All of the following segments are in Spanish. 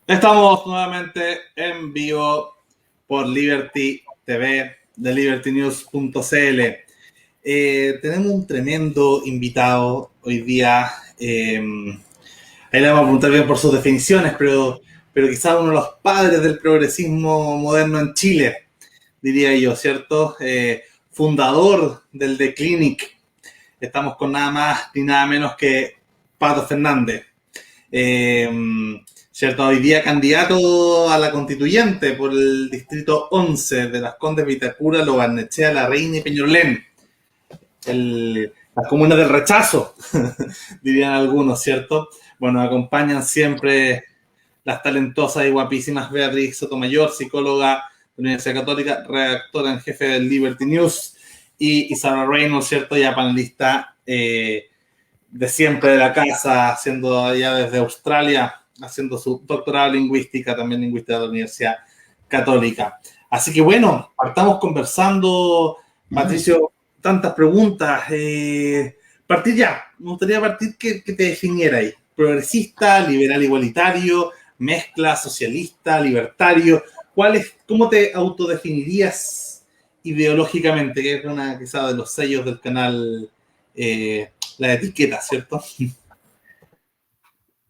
Estamos nuevamente en vivo por Liberty TV de libertynews.cl. Tenemos un tremendo invitado hoy día. Ahí le vamos a preguntar bien por sus definiciones, pero quizás uno de los padres del progresismo moderno en Chile, diría yo, ¿cierto? Fundador del The Clinic. Estamos con nada más ni nada menos que Pato Fernández. Eh, ¿Cierto? Hoy día candidato a la constituyente por el distrito 11 de Las Condes, Vitacura, Lo Barnechea, La Reina y Peñolén. Las comunas del rechazo, dirían algunos, ¿cierto? Bueno, acompañan siempre las talentosas y guapísimas Beatriz Sotomayor, psicóloga de la Universidad Católica, redactora en jefe del Liberty News, y Sara Reynolds, ¿cierto? Ya panelista de siempre de la casa, haciendo allá desde Australia, haciendo su doctorado en lingüística, también lingüística de la Universidad Católica. Así que bueno, partamos conversando, Patricio, tantas preguntas. Partir ya, me gustaría partir que te definiera ahí. Progresista, liberal igualitario, mezcla, socialista, libertario. ¿Cómo te autodefinirías ideológicamente? Que es una quizá de los sellos del canal, la etiqueta, ¿cierto?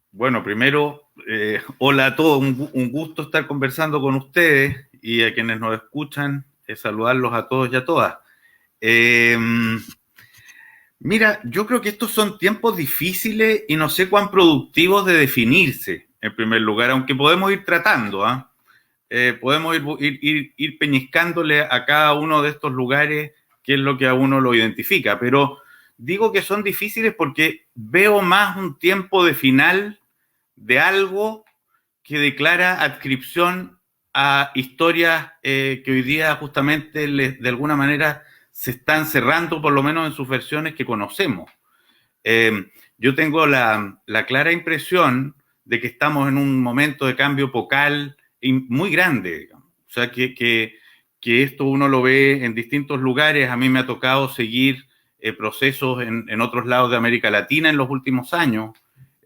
Bueno, primero, hola a todos, un gusto estar conversando con ustedes y a quienes nos escuchan, saludarlos a todos y a todas. Eh, Mira, yo creo que estos son tiempos difíciles y no sé cuán productivos de definirse, en primer lugar, aunque podemos ir tratando, ¿ah? Podemos ir peñiscándole a cada uno de estos lugares qué es lo que a uno lo identifica, pero digo que son difíciles porque veo más un tiempo de final de algo que declara adscripción a historias que hoy día justamente de alguna manera se están cerrando, por lo menos en sus versiones que conocemos. Yo tengo la clara impresión de que estamos en un momento de cambio epocal muy grande, digamos. O sea, que esto uno lo ve en distintos lugares. A mí me ha tocado seguir procesos en otros lados de América Latina en los últimos años.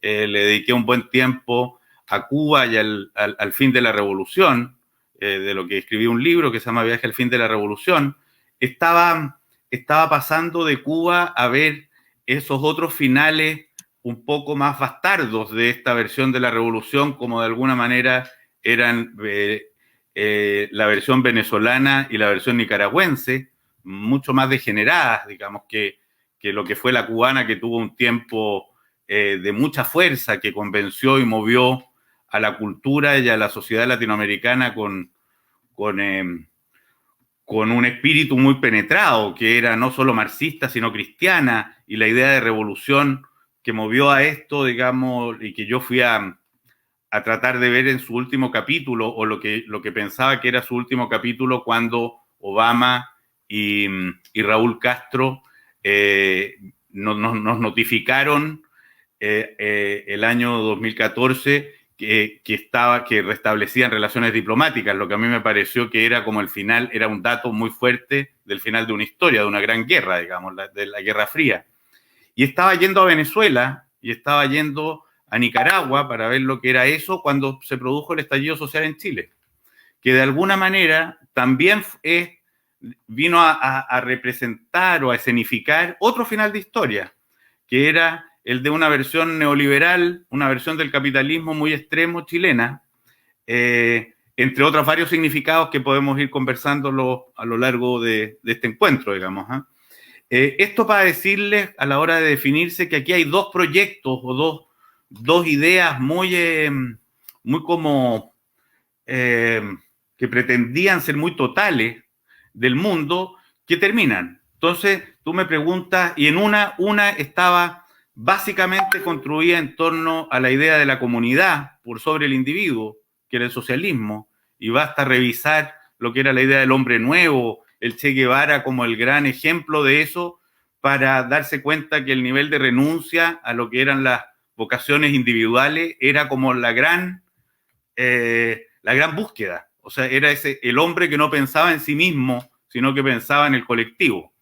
Le dediqué un buen tiempo a Cuba y al fin de la revolución, de lo que escribí un libro que se llama Viaje al fin de la revolución. Estaba pasando de Cuba a ver esos otros finales un poco más bastardos de esta versión de la revolución, como de alguna manera eran la versión venezolana y la versión nicaragüense, mucho más degeneradas, digamos, que lo que fue la cubana, que tuvo un tiempo de mucha fuerza, que convenció y movió a la cultura y a la sociedad latinoamericana con con un espíritu muy penetrado, que era no solo marxista, sino cristiana, y la idea de revolución que movió a esto, digamos, y que yo fui a tratar de ver en su último capítulo, o lo que pensaba que era su último capítulo, cuando Obama y Raúl Castro nos notificaron el año 2014 que restablecían relaciones diplomáticas, lo que a mí me pareció que era como el final, era un dato muy fuerte del final de una historia, de una gran guerra, digamos, de la Guerra Fría. Y estaba yendo a Venezuela y estaba yendo a Nicaragua para ver lo que era eso cuando se produjo el estallido social en Chile, que de alguna manera también vino a representar o a escenificar otro final de historia, que era el de una versión neoliberal, una versión del capitalismo muy extremo chilena, entre otros varios significados que podemos ir conversando a lo largo de este encuentro, digamos. Esto para decirles a la hora de definirse que aquí hay dos proyectos o dos ideas muy como que pretendían ser muy totales del mundo que terminan. Entonces, tú me preguntas, y en una estaba básicamente construida en torno a la idea de la comunidad por sobre el individuo, que era el socialismo, y basta revisar lo que era la idea del hombre nuevo, el Che Guevara como el gran ejemplo de eso, para darse cuenta que el nivel de renuncia a lo que eran las vocaciones individuales era como la gran búsqueda. O sea, era el hombre que no pensaba en sí mismo, sino que pensaba en el colectivo.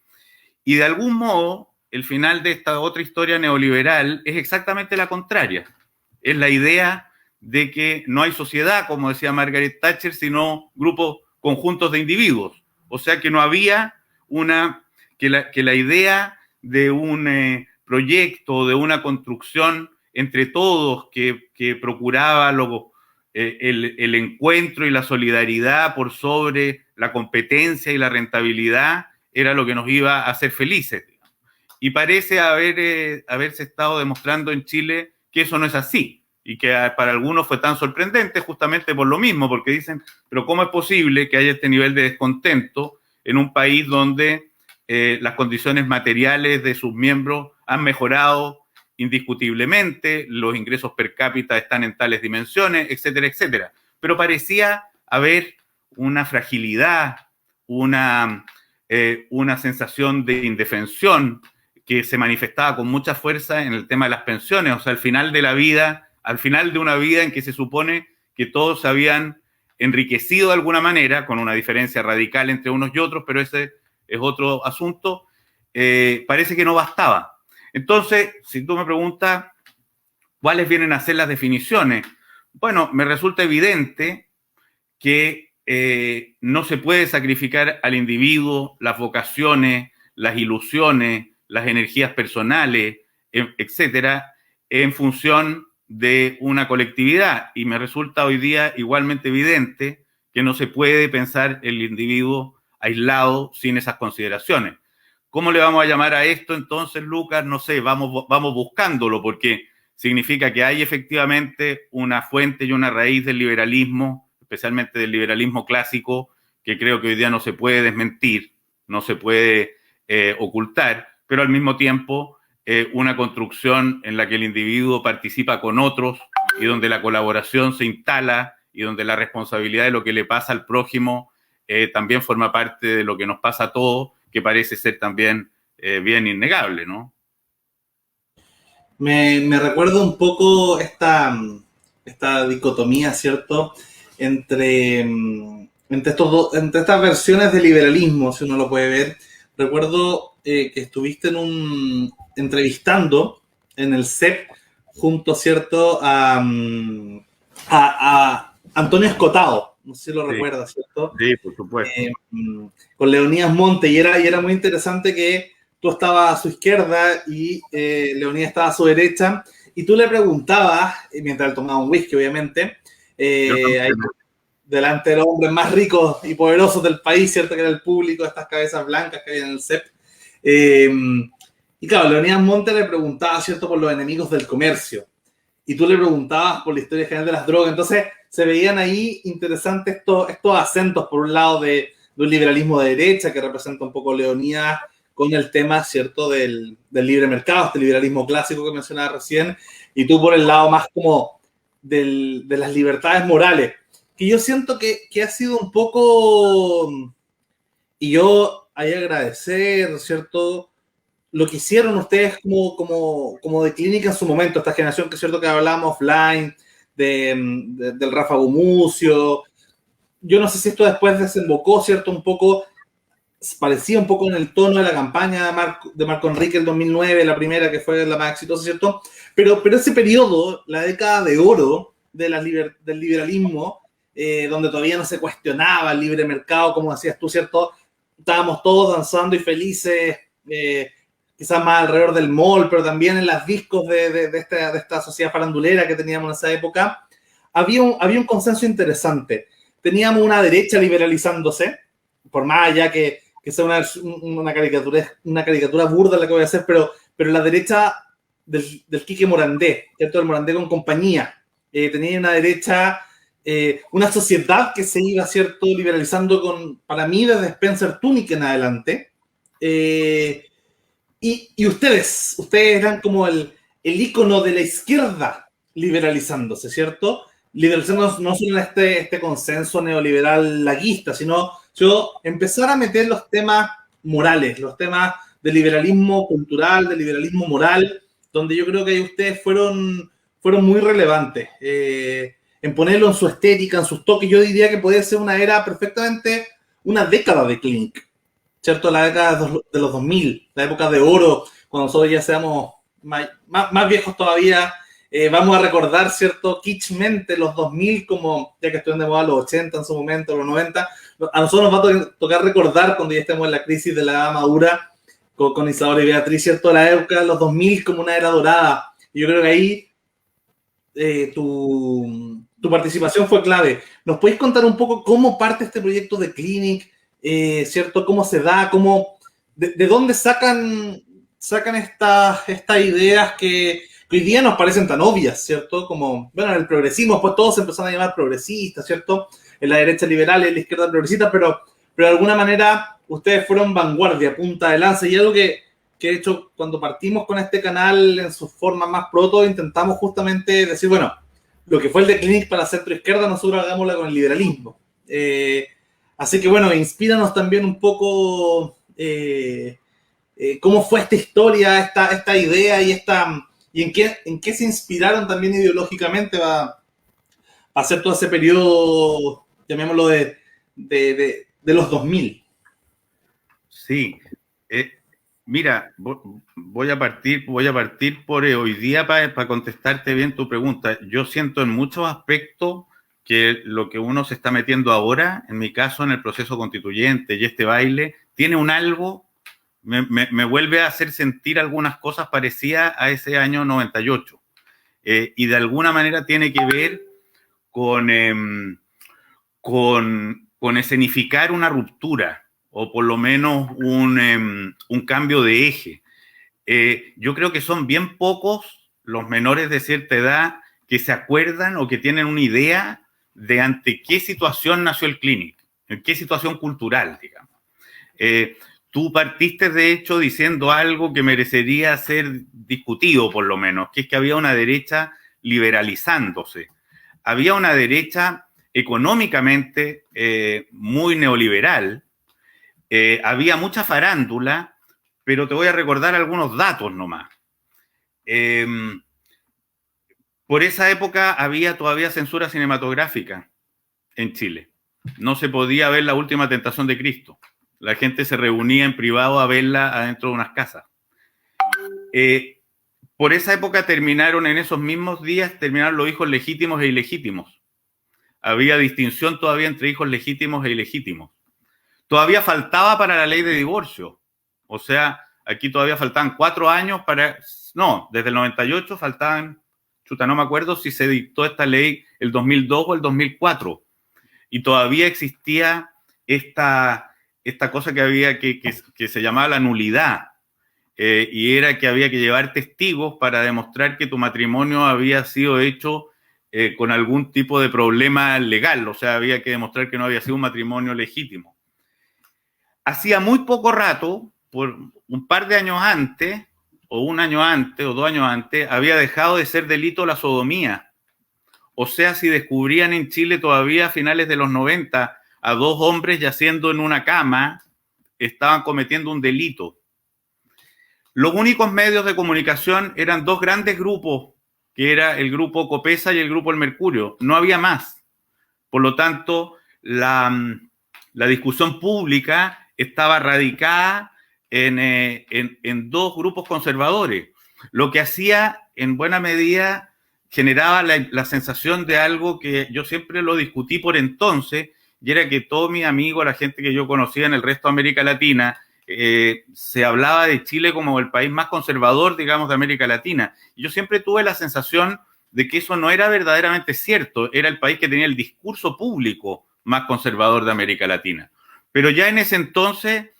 Y de algún modo, el final de esta otra historia neoliberal es exactamente la contraria. Es la idea de que no hay sociedad, como decía Margaret Thatcher, sino grupos, conjuntos de individuos. O sea que no había que la idea de un proyecto, de una construcción entre todos que procuraba el encuentro y la solidaridad por sobre la competencia y la rentabilidad, era lo que nos iba a hacer felices. Y parece haberse estado demostrando en Chile que eso no es así, y que para algunos fue tan sorprendente justamente por lo mismo, porque dicen, pero ¿cómo es posible que haya este nivel de descontento en un país donde las condiciones materiales de sus miembros han mejorado indiscutiblemente, los ingresos per cápita están en tales dimensiones, etcétera, etcétera? Pero parecía haber una fragilidad, una sensación de indefensión que se manifestaba con mucha fuerza en el tema de las pensiones. O sea, al final de una vida en que se supone que todos se habían enriquecido de alguna manera, con una diferencia radical entre unos y otros, pero ese es otro asunto, parece que no bastaba. Entonces, si tú me preguntas cuáles vienen a ser las definiciones, bueno, me resulta evidente que no se puede sacrificar al individuo, las vocaciones, las ilusiones, las energías personales, etcétera, en función de una colectividad. Y me resulta hoy día igualmente evidente que no se puede pensar el individuo aislado sin esas consideraciones. ¿Cómo le vamos a llamar a esto entonces, Lucas? No sé, vamos buscándolo, porque significa que hay efectivamente una fuente y una raíz del liberalismo, especialmente del liberalismo clásico, que creo que hoy día no se puede desmentir, no se puede ocultar, pero al mismo tiempo una construcción en la que el individuo participa con otros y donde la colaboración se instala y donde la responsabilidad de lo que le pasa al prójimo también forma parte de lo que nos pasa a todos, que parece ser también bien innegable, ¿no? Me recuerda un poco esta dicotomía, ¿cierto? Entre, entre estas versiones de liberalismo, si uno lo puede ver. Recuerdo que estuviste entrevistando en el CEP junto, ¿cierto?, a Antonio Escotado, no sé si lo recuerdas, ¿cierto? Sí, por supuesto. Con Leonidas Monte, y era muy interesante que tú estabas a su izquierda y Leonidas estaba a su derecha, y tú le preguntabas, mientras él tomaba un whisky, obviamente, ahí, delante de los hombres más ricos y poderosos del país, ¿cierto?, que era el público, estas cabezas blancas que había en el CEP. Y claro, Leonidas Monte le preguntaba, ¿cierto?, por los enemigos del comercio, y tú le preguntabas por la historia general de las drogas. Entonces se veían ahí interesantes estos acentos, por un lado de un liberalismo de derecha, que representa un poco Leonidas, con el tema, ¿cierto?, del libre mercado, este liberalismo clásico que mencionaba recién, y tú por el lado más como de las libertades morales, que yo siento que ha sido un poco, y yo hay que agradecer, ¿cierto?, lo que hicieron ustedes como de clínica en su momento, esta generación que es cierto que hablábamos offline, del Rafa Gumucio. Yo no sé si esto después desembocó, ¿cierto?, un poco, parecía un poco en el tono de la campaña de Marco Enrique el 2009, la primera que fue la más exitosa, ¿cierto? Pero ese periodo, la década de oro del liberalismo, donde todavía no se cuestionaba el libre mercado, como decías tú, ¿cierto? Estábamos todos danzando y felices, quizás más alrededor del mall, pero también en las discos de esta sociedad farandulera que teníamos en esa época, había un consenso interesante. Teníamos una derecha liberalizándose, por más allá que sea una caricatura burda la que voy a hacer, pero la derecha del Quique Morandé, ¿cierto?, del Morandé con compañía, tenía una derecha, una sociedad que se iba, ¿cierto?, liberalizando para mí, desde Spencer Tunick en adelante, y ustedes eran como el ícono de la izquierda liberalizándose, ¿cierto? Liberalizándose no solo en este consenso neoliberal laguista, sino empezar a meter los temas morales, los temas del liberalismo cultural, del liberalismo moral, donde yo creo que ustedes fueron muy relevantes, en ponerlo en su estética, en sus toques. Yo diría que puede ser una era perfectamente, una década de Clinic, ¿cierto? La década de los 2000, la época de oro, cuando nosotros ya seamos más viejos todavía, vamos a recordar, ¿cierto? Kitschmente los 2000, como ya que estuvieron de moda los 80 en su momento, los 90. A nosotros nos va a tocar recordar cuando ya estemos en la crisis de la edad madura con Isadora y Beatriz, ¿cierto? La época de los 2000 como una era dorada. Y yo creo que ahí tu participación fue clave. ¿Nos podéis contar un poco cómo parte este proyecto de Clinic? ¿Cierto? ¿Cómo se da? ¿De dónde sacan estas ideas que hoy día nos parecen tan obvias, ¿cierto? Como, bueno, en el progresismo, pues todos se empezaron a llamar progresistas, ¿cierto? En la derecha liberal y en la izquierda progresista, pero de alguna manera ustedes fueron vanguardia, punta de lanza, y algo que de hecho cuando partimos con este canal en su forma más proto, intentamos justamente decir, bueno, lo que fue el de Clinic para la centro izquierda, nosotros hagámosla con el liberalismo. Así que bueno, inspíranos también un poco cómo fue esta historia, esta idea y en qué se inspiraron también ideológicamente para hacer todo ese periodo, llamémoslo, de los 2000. Sí, mira, voy a partir por hoy día para contestarte bien tu pregunta. Yo siento en muchos aspectos que lo que uno se está metiendo ahora, en mi caso en el proceso constituyente y este baile, tiene un algo, me vuelve a hacer sentir algunas cosas parecidas a ese año 98. Y de alguna manera tiene que ver con escenificar una ruptura, o por lo menos un cambio de eje. Yo creo que son bien pocos los menores de cierta edad que se acuerdan o que tienen una idea de ante qué situación nació el Clinic, en qué situación cultural, digamos. Tú partiste, de hecho, diciendo algo que merecería ser discutido, por lo menos, que es que había una derecha liberalizándose. Había una derecha económicamente muy neoliberal, había mucha farándula, pero te voy a recordar algunos datos nomás. Por esa época había todavía censura cinematográfica en Chile. No se podía ver La Última Tentación de Cristo. La gente se reunía en privado a verla adentro de unas casas. Por esa época en esos mismos días, terminaron los hijos legítimos e ilegítimos. Había distinción todavía entre hijos legítimos e ilegítimos. Todavía faltaba para la ley de divorcio. O sea, aquí todavía faltaban 4 años para... No, desde el 98 faltaban... no me acuerdo si se dictó esta ley el 2002 o el 2004. Y todavía existía esta cosa que había que se llamaba la nulidad. Y era que había que llevar testigos para demostrar que tu matrimonio había sido hecho con algún tipo de problema legal. O sea, había que demostrar que no había sido un matrimonio legítimo. Hacía muy poco rato, por un par de años antes, o un año antes, o 2 años antes, había dejado de ser delito la sodomía. O sea, si descubrían en Chile todavía a finales de los 90 a 2 hombres yaciendo en una cama, estaban cometiendo un delito. Los únicos medios de comunicación eran 2 grandes grupos, que era el grupo Copesa y el grupo El Mercurio. No había más. Por lo tanto, la discusión pública estaba radicada en 2 grupos conservadores, lo que hacía en buena medida, generaba la sensación de algo que yo siempre lo discutí por entonces, y era que todos mis amigos, la gente que yo conocía en el resto de América Latina, se hablaba de Chile como el país más conservador, digamos, de América Latina. Y yo siempre tuve la sensación de que eso no era verdaderamente cierto, era el país que tenía el discurso público más conservador de América Latina. Pero ya en ese entonces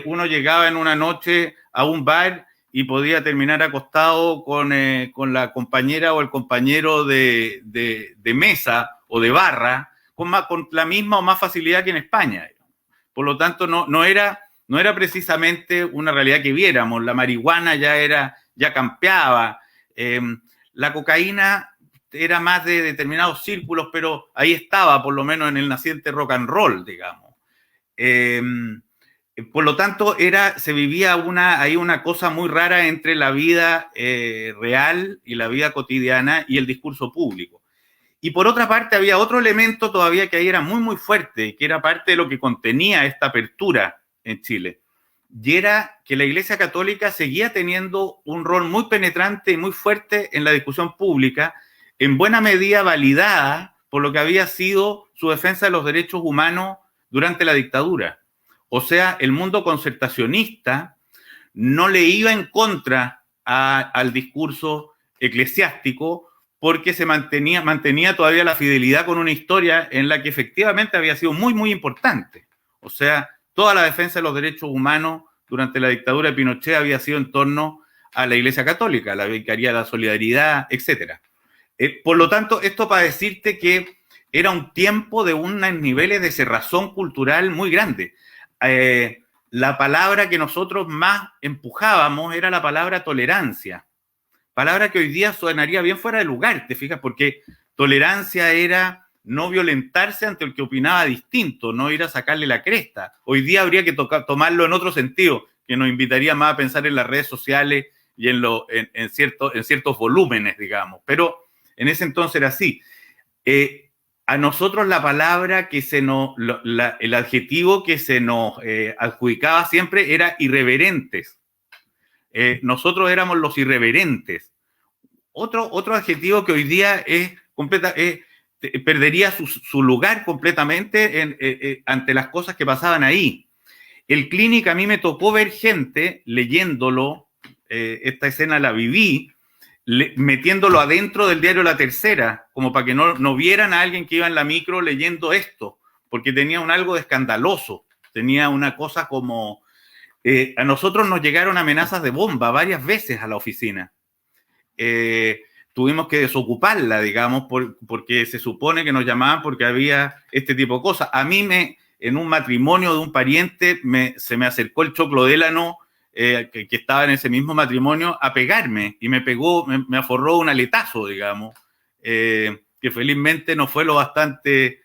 uno llegaba en una noche a un bar y podía terminar acostado con la compañera o el compañero de mesa o de barra con la misma o más facilidad que en España. Por lo tanto, no era precisamente una realidad que viéramos. La marihuana ya campeaba. La cocaína era más de determinados círculos, pero ahí estaba, por lo menos en el naciente rock and roll, digamos. Por lo tanto, se vivía ahí una cosa muy rara entre la vida real y la vida cotidiana y el discurso público. Y por otra parte, había otro elemento todavía que ahí era muy, muy fuerte, que era parte de lo que contenía esta apertura en Chile. y era que la Iglesia Católica seguía teniendo un rol muy penetrante y muy fuerte en la discusión pública, en buena medida validada por lo que había sido su defensa de los derechos humanos durante la dictadura. O sea, el mundo concertacionista no le iba en contra al discurso eclesiástico porque se mantenía todavía la fidelidad con una historia en la que efectivamente había sido muy, muy importante. O sea, toda la defensa de los derechos humanos durante la dictadura de Pinochet había sido en torno a la Iglesia Católica, la Vicaría de la Solidaridad, etc. Por lo tanto, esto para decirte que era un tiempo de unos niveles de cerrazón cultural muy grande. La palabra que nosotros más empujábamos era la palabra tolerancia, palabra que hoy día sonaría bien fuera de lugar, ¿te fijas? Porque tolerancia era no violentarse ante el que opinaba distinto, no ir a sacarle la cresta. Hoy día habría que tomarlo en otro sentido, que nos invitaría más a pensar en las redes sociales y en ciertos volúmenes, digamos. Pero en ese entonces era así. A nosotros la palabra que el adjetivo que se nos adjudicaba siempre era irreverentes. Nosotros éramos los irreverentes. Otro adjetivo que hoy día perdería su lugar completamente ante las cosas que pasaban ahí. El Clinic, a mí me tocó ver gente leyéndolo, esta escena la viví, metiéndolo adentro del diario La Tercera, como para que no vieran a alguien que iba en la micro leyendo esto, porque tenía algo de escandaloso, tenía una cosa como... a nosotros nos llegaron amenazas de bomba varias veces a la oficina. Tuvimos que desocuparla, digamos, porque se supone que nos llamaban porque había este tipo de cosas. A mí, en un matrimonio de un pariente, se me acercó el Choclo Délano, que estaba en ese mismo matrimonio, a pegarme, y me aforró un aletazo, digamos, que felizmente no fue lo bastante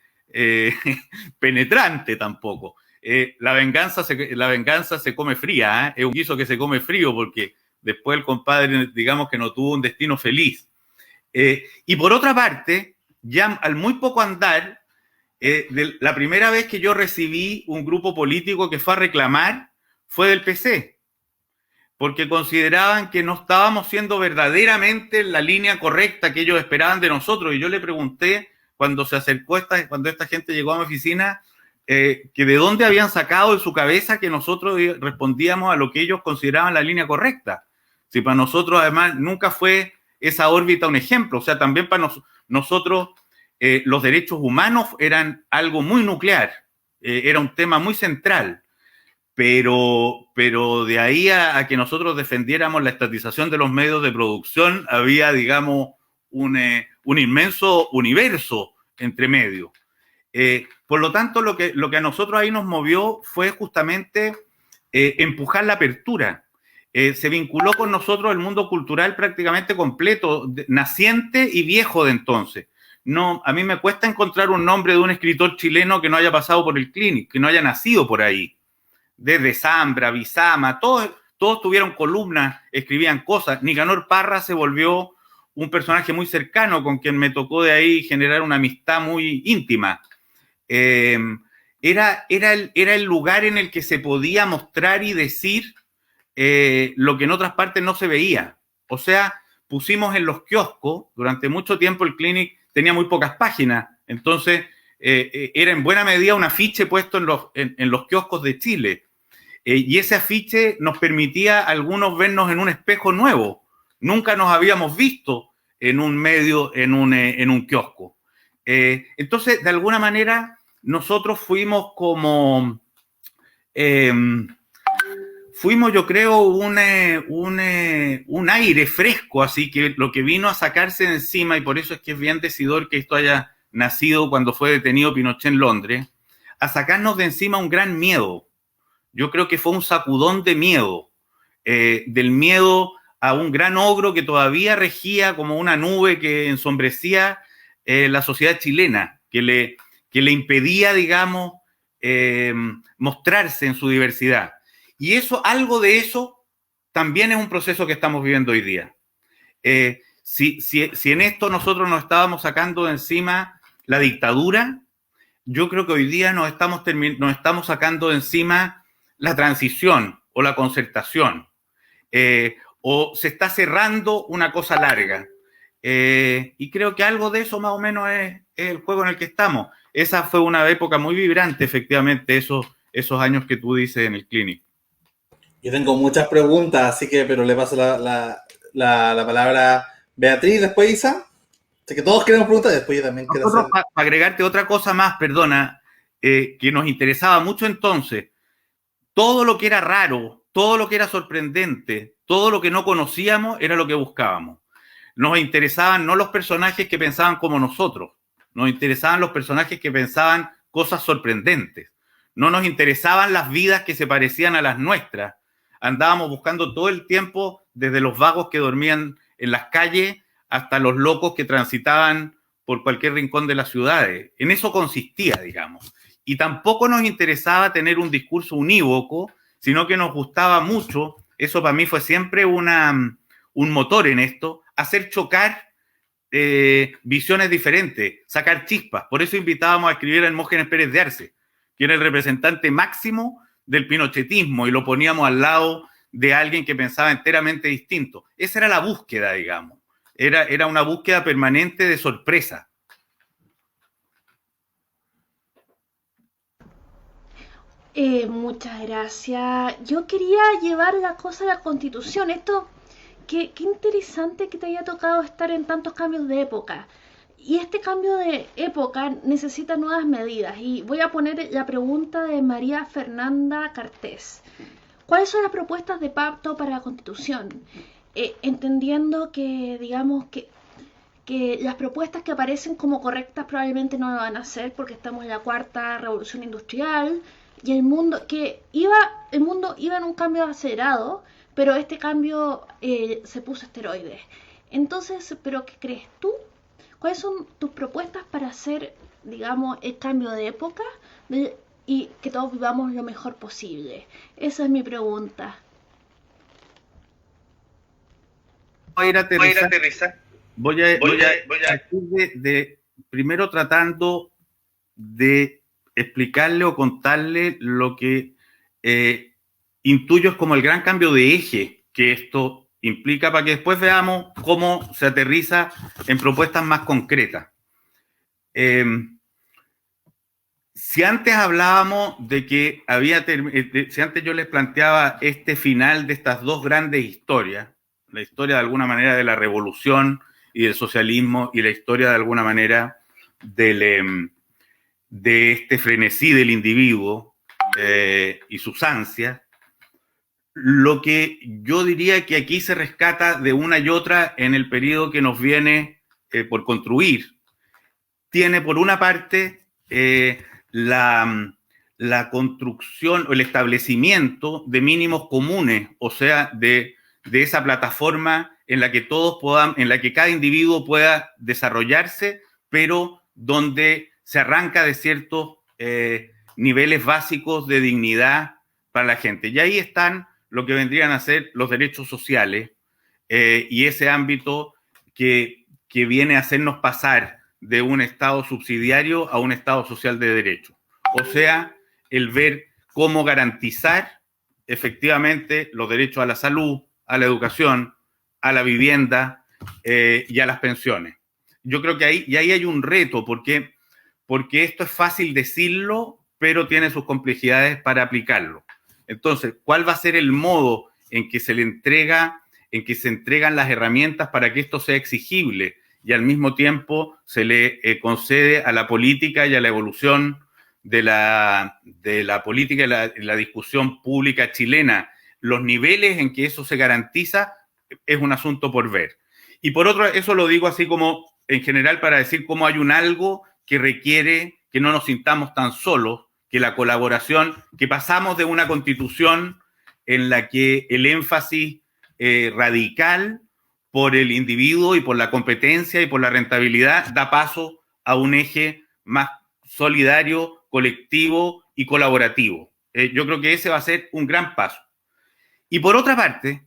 penetrante tampoco. La venganza se come fría, es un guiso que se come frío, porque después el compadre, digamos que no tuvo un destino feliz. Y por otra parte, ya al muy poco andar, la primera vez que yo recibí un grupo político que fue a reclamar fue del PC, porque consideraban que no estábamos siendo verdaderamente en la línea correcta que ellos esperaban de nosotros. Y yo le pregunté, cuando esta gente llegó a mi oficina, que de dónde habían sacado de su cabeza que nosotros respondíamos a lo que ellos consideraban la línea correcta. Si para nosotros, además, nunca fue esa órbita un ejemplo. O sea, también para nosotros los derechos humanos eran algo muy nuclear, era un tema muy central. Pero de ahí a que nosotros defendiéramos la estatización de los medios de producción, había, digamos, un inmenso universo entre medio. Por lo tanto, lo que a nosotros ahí nos movió fue justamente empujar la apertura. Se vinculó con nosotros el mundo cultural prácticamente completo, naciente y viejo de entonces. No, a mí me cuesta encontrar un nombre de un escritor chileno que no haya pasado por el Clinic, que no haya nacido por ahí. Desde Zambra, Bizama, todos tuvieron columnas, escribían cosas. Nicanor Parra se volvió un personaje muy cercano con quien me tocó de ahí generar una amistad muy íntima. Era el lugar en el que se podía mostrar y decir lo que en otras partes no se veía. O sea, pusimos en los kioscos, durante mucho tiempo el Clinic tenía muy pocas páginas, entonces era en buena medida un afiche puesto en los kioscos de Chile. Y ese afiche nos permitía a algunos vernos en un espejo nuevo. Nunca nos habíamos visto en un medio, en un kiosco. Entonces, de alguna manera, nosotros fuimos como... fuimos, yo creo, un aire fresco, así que lo que vino a sacarse de encima, y por eso es que es bien decidor que esto haya nacido cuando fue detenido Pinochet en Londres, a sacarnos de encima un gran miedo. Yo creo que fue un sacudón de miedo, del miedo a un gran ogro que todavía regía como una nube que ensombrecía la sociedad chilena, que le impedía, digamos, mostrarse en su diversidad. Y algo de eso también es un proceso que estamos viviendo hoy día. Si en esto nosotros nos estábamos sacando de encima la dictadura, yo creo que hoy día nos estamos sacando de encima la transición, o la concertación, o se está cerrando una cosa larga. Y creo que algo de eso más o menos es el juego en el que estamos. Esa fue una época muy vibrante, efectivamente, esos años que tú dices en el Clinic. Yo tengo muchas preguntas, así que, pero le paso la palabra a Beatriz, después Isa. Así que todos queremos preguntar, después yo también quiero hacer. Para agregarte otra cosa más, perdona, que nos interesaba mucho entonces, todo lo que era raro, todo lo que era sorprendente, todo lo que no conocíamos era lo que buscábamos. Nos interesaban no los personajes que pensaban como nosotros, nos interesaban los personajes que pensaban cosas sorprendentes. No nos interesaban las vidas que se parecían a las nuestras. Andábamos buscando todo el tiempo, desde los vagos que dormían en las calles hasta los locos que transitaban por cualquier rincón de las ciudades. En eso consistía, digamos. Y tampoco nos interesaba tener un discurso unívoco, sino que nos gustaba mucho, eso para mí fue siempre un motor en esto, hacer chocar visiones diferentes, sacar chispas. Por eso invitábamos a escribir a Hermógenes Pérez de Arce, que era el representante máximo del pinochetismo, y lo poníamos al lado de alguien que pensaba enteramente distinto. Esa era la búsqueda, digamos. Era una búsqueda permanente de sorpresa. Muchas gracias. Yo quería llevar la cosa a la Constitución. Qué interesante que te haya tocado estar en tantos cambios de época. Y este cambio de época necesita nuevas medidas. Y voy a poner la pregunta de María Fernanda Cartés. ¿Cuáles son las propuestas de pacto para la Constitución? Entendiendo que, digamos, que las propuestas que aparecen como correctas probablemente no lo van a hacer porque estamos en la cuarta revolución industrial y el mundo iba en un cambio acelerado, pero este cambio se puso esteroides. Entonces, ¿pero qué crees tú? ¿Cuáles son tus propuestas para hacer, digamos, el cambio de época y que todos vivamos lo mejor posible? Esa es mi pregunta. Voy a aterrizar. Voy a primero tratando de explicarle o contarle lo que intuyo es como el gran cambio de eje que esto implica, para que después veamos cómo se aterriza en propuestas más concretas. Si antes hablábamos de que si antes yo les planteaba este final de estas dos grandes historias, la historia de alguna manera de la revolución y del socialismo, y la historia de alguna manera de este frenesí del individuo y sus ansias, lo que yo diría que aquí se rescata de una y otra en el periodo que nos viene por construir, tiene por una parte la construcción o el establecimiento de mínimos comunes, o sea, de esa plataforma en la que todos en la que cada individuo pueda desarrollarse, pero donde se arranca de ciertos niveles básicos de dignidad para la gente. Y ahí están lo que vendrían a ser los derechos sociales y ese ámbito que viene a hacernos pasar de un Estado subsidiario a un Estado social de derecho. O sea, el ver cómo garantizar efectivamente los derechos a la salud, a la educación, a la vivienda y a las pensiones. Yo creo que ahí hay un reto, porque esto es fácil decirlo, pero tiene sus complejidades para aplicarlo. Entonces, ¿cuál va a ser el modo en que se entregan las herramientas para que esto sea exigible y al mismo tiempo se le concede a la política y a la evolución de la política y la discusión pública chilena los niveles en que eso se garantiza? Es un asunto por ver. Y por otro, eso lo digo así como en general para decir cómo hay un algo que requiere que no nos sintamos tan solos, que la colaboración, que pasamos de una constitución en la que el énfasis radical por el individuo y por la competencia y por la rentabilidad da paso a un eje más solidario, colectivo y colaborativo. Yo creo que ese va a ser un gran paso. Y por otra parte,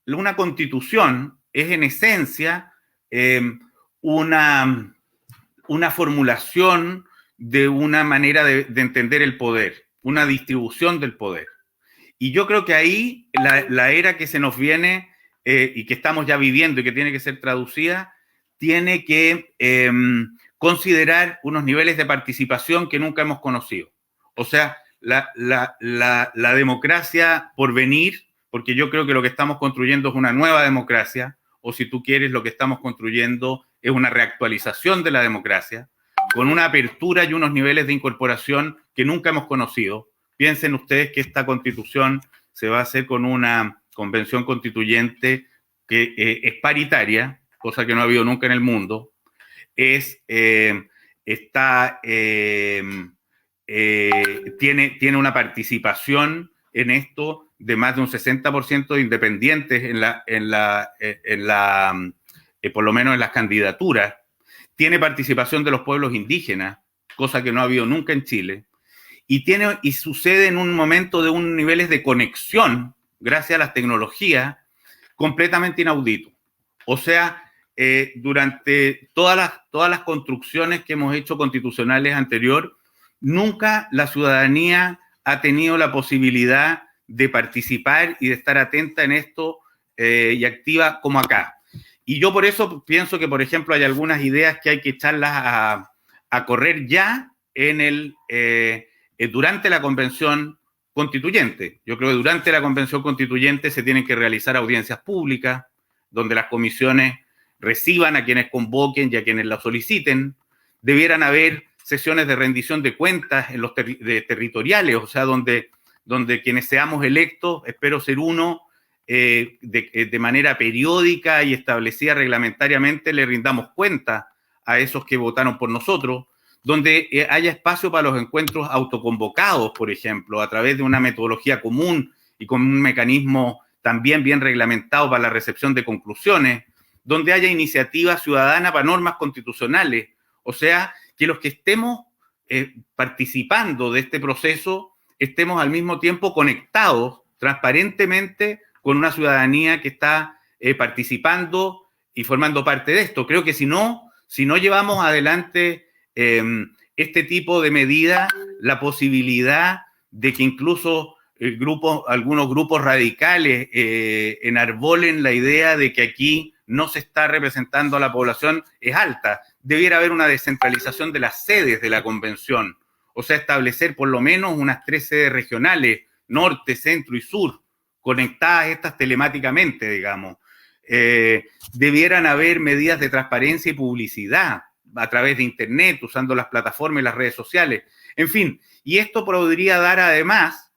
una constitución es en esencia una formulación de una manera de entender el poder, una distribución del poder. Y yo creo que ahí la era que se nos viene y que estamos ya viviendo y que tiene que ser traducida, tiene que considerar unos niveles de participación que nunca hemos conocido. O sea, la democracia por venir, porque yo creo que lo que estamos construyendo es una nueva democracia, o si tú quieres, lo que estamos construyendo es una reactualización de la democracia, con una apertura y unos niveles de incorporación que nunca hemos conocido. Piensen ustedes que esta constitución se va a hacer con una convención constituyente que es paritaria, cosa que no ha habido nunca en el mundo, tiene una participación en esto de más de un 60% de independientes por lo menos en las candidaturas. Tiene participación de los pueblos indígenas, cosa que no ha habido nunca en Chile. Y sucede en un momento de unos niveles de conexión, gracias a las tecnologías, completamente inaudito. O sea, durante todas las construcciones que hemos hecho constitucionales anterior, nunca la ciudadanía ha tenido la posibilidad de participar y de estar atenta en esto y activa como acá. Y yo por eso pienso que, por ejemplo, hay algunas ideas que hay que echarlas a correr ya durante la convención constituyente. Yo creo que durante la convención constituyente se tienen que realizar audiencias públicas, donde las comisiones reciban a quienes convoquen y a quienes la soliciten. Debieran haber sesiones de rendición de cuentas en los territoriales, o sea, donde quienes seamos electos, espero ser uno, de manera periódica y establecida reglamentariamente, le rindamos cuenta a esos que votaron por nosotros, donde haya espacio para los encuentros autoconvocados, por ejemplo, a través de una metodología común y con un mecanismo también bien reglamentado para la recepción de conclusiones, donde haya iniciativa ciudadana para normas constitucionales. O sea, que los que estemos participando de este proceso estemos al mismo tiempo conectados transparentemente con una ciudadanía que está participando y formando parte de esto. Creo que si no llevamos adelante este tipo de medidas, la posibilidad de que incluso algunos grupos radicales enarbolen la idea de que aquí no se está representando a la población es alta. Debiera haber una descentralización de las sedes de la convención, o sea, establecer por lo menos unas 3 sedes regionales, norte, centro y sur, conectadas estas telemáticamente, digamos. Debieran haber medidas de transparencia y publicidad a través de Internet, usando las plataformas y las redes sociales. En fin, y esto podría dar además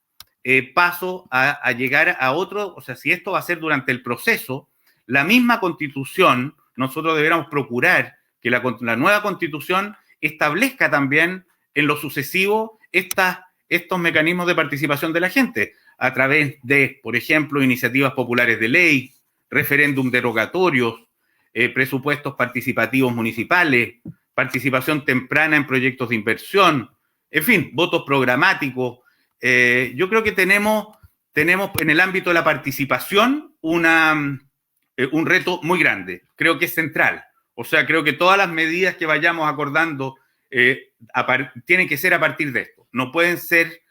paso a llegar a otro, o sea, si esto va a ser durante el proceso, la misma Constitución, nosotros deberíamos procurar que la nueva Constitución establezca también en lo sucesivo estos mecanismos de participación de la gente, a través de, por ejemplo, iniciativas populares de ley, referéndum derogatorios, presupuestos participativos municipales, participación temprana en proyectos de inversión, en fin, votos programáticos. Yo creo que tenemos en el ámbito de la participación un reto muy grande. Creo que es central. O sea, creo que todas las medidas que vayamos acordando tienen que ser a partir de esto. No pueden ser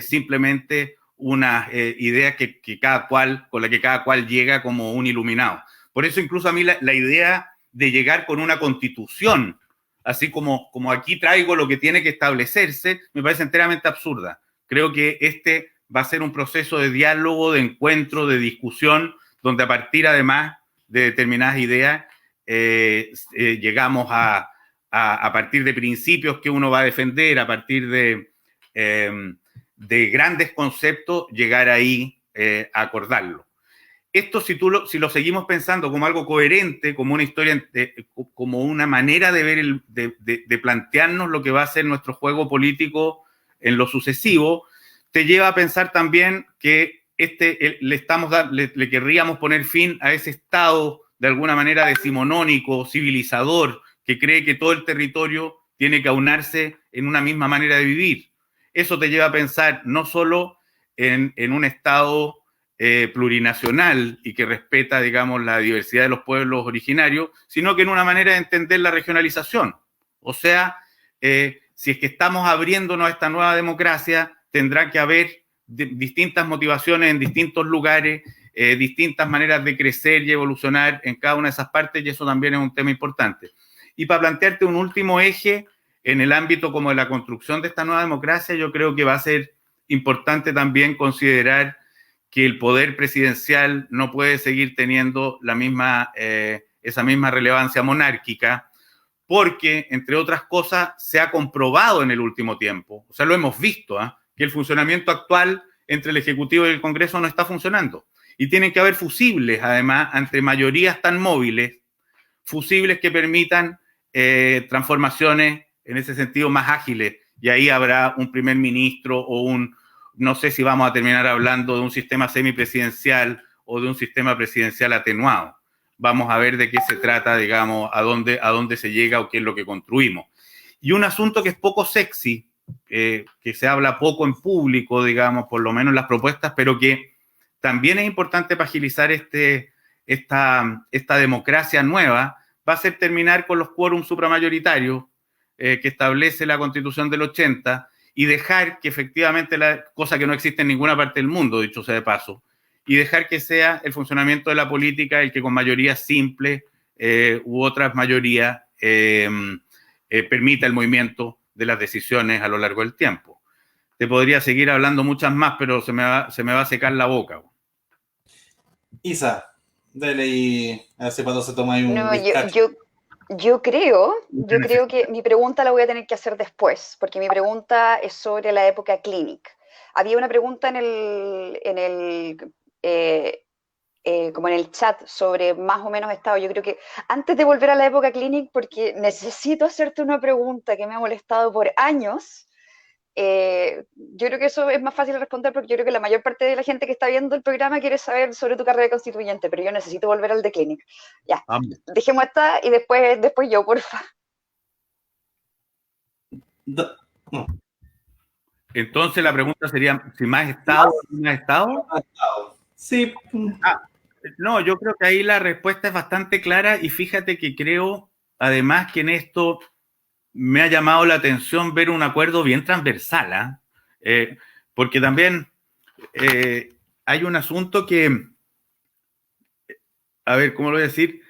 simplemente unas ideas con la que cada cual llega como un iluminado. Por eso incluso a mí la idea de llegar con una constitución, así como aquí traigo lo que tiene que establecerse, me parece enteramente absurda. Creo que este va a ser un proceso de diálogo, de encuentro, de discusión, donde a partir además de determinadas ideas llegamos a partir de principios que uno va a defender, a partir de grandes conceptos, llegar ahí a acordarlo. Esto, si lo seguimos pensando como algo coherente, como una historia, como una manera de ver, de plantearnos lo que va a ser nuestro juego político en lo sucesivo, te lleva a pensar también que le querríamos poner fin a ese estado de alguna manera decimonónico, civilizador, que cree que todo el territorio tiene que aunarse en una misma manera de vivir. Eso te lleva a pensar no solo en un estado plurinacional y que respeta, digamos, la diversidad de los pueblos originarios, sino que en una manera de entender la regionalización. O sea, si es que estamos abriéndonos a esta nueva democracia, tendrá que haber distintas motivaciones en distintos lugares, distintas maneras de crecer y evolucionar en cada una de esas partes, y eso también es un tema importante. Y para plantearte un último eje en el ámbito como de la construcción de esta nueva democracia, yo creo que va a ser importante también considerar que el poder presidencial no puede seguir teniendo esa misma relevancia monárquica, porque, entre otras cosas, se ha comprobado en el último tiempo, o sea, lo hemos visto, que el funcionamiento actual entre el Ejecutivo y el Congreso no está funcionando. Y tienen que haber fusibles, además, entre mayorías tan móviles, fusibles que permitan transformaciones en ese sentido más ágiles. Y ahí habrá un primer ministro o no sé si vamos a terminar hablando de un sistema semipresidencial o de un sistema presidencial atenuado. Vamos a ver de qué se trata, digamos, a dónde se llega o qué es lo que construimos. Y un asunto que es poco sexy, que se habla poco en público, digamos, por lo menos en las propuestas, pero que también es importante para agilizar esta democracia nueva, va a ser terminar con los quórums supramayoritarios que establece la Constitución del 80 y dejar que efectivamente, cosa que no existe en ninguna parte del mundo, dicho sea de paso, y dejar que sea el funcionamiento de la política el que con mayoría simple u otras mayorías permita el movimiento de las decisiones a lo largo del tiempo. Te podría seguir hablando muchas más, pero se me va a secar la boca. Isa, dele y a ver si Pato se toma ahí un No, bizcacho. yo creo que mi pregunta la voy a tener que hacer después, porque mi pregunta es sobre la época Clinic. Había una pregunta como en el chat sobre más o menos estado. Yo creo que antes de volver a la época Clinic, porque necesito hacerte una pregunta que me ha molestado por años, yo creo que eso es más fácil de responder porque yo creo que la mayor parte de la gente que está viendo el programa quiere saber sobre tu carrera constituyente, pero yo necesito volver al de Clinic. Ya, dejemos esta y después yo, porfa. No. Entonces la pregunta sería, ¿si más estado o menos estado? Sí. No, yo creo que ahí la respuesta es bastante clara y fíjate que creo, además, que en esto me ha llamado la atención ver un acuerdo bien transversal, porque también hay un asunto que, a ver, ¿cómo lo voy a decir?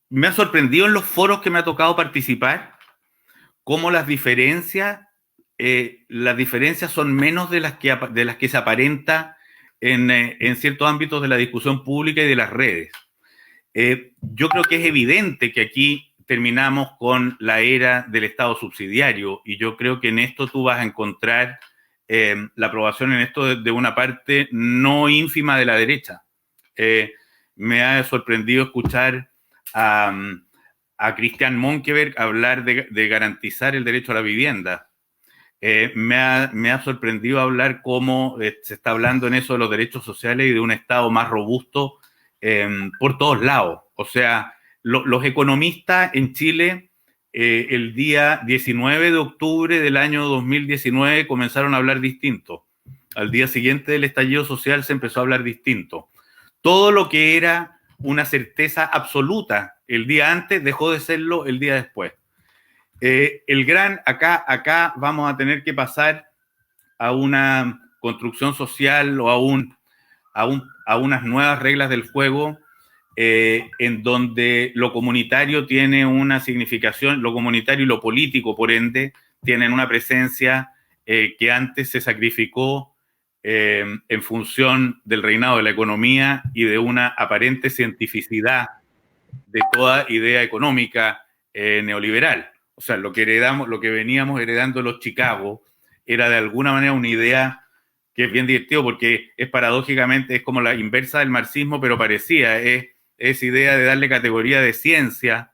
Me ha sorprendido en los foros que me ha tocado participar, cómo las diferencias son menos de las que se aparenta en ciertos ámbitos de la discusión pública y de las redes. Yo creo que es evidente que aquí terminamos con la era del Estado subsidiario y yo creo que en esto tú vas a encontrar la aprobación en esto de una parte no ínfima de la derecha. Me ha sorprendido escuchar a Christian Monkeberg hablar de garantizar el derecho a la vivienda. Me ha sorprendido hablar cómo se está hablando en eso de los derechos sociales y de un Estado más robusto por todos lados. O sea, los economistas en Chile el día 19 de octubre del año 2019 comenzaron a hablar distinto. Al día siguiente del estallido social se empezó a hablar distinto. Todo lo que era una certeza absoluta el día antes dejó de serlo el día después. Acá vamos a tener que pasar a una construcción social o a unas nuevas reglas del juego en donde lo comunitario tiene una significación, lo comunitario y lo político, por ende, tienen una presencia que antes se sacrificó en función del reinado de la economía y de una aparente cientificidad de toda idea económica neoliberal. O sea, lo que veníamos heredando los Chicago era de alguna manera una idea que es bien divertido porque paradójicamente es como la inversa del marxismo, pero parecía, es idea de darle categoría de ciencia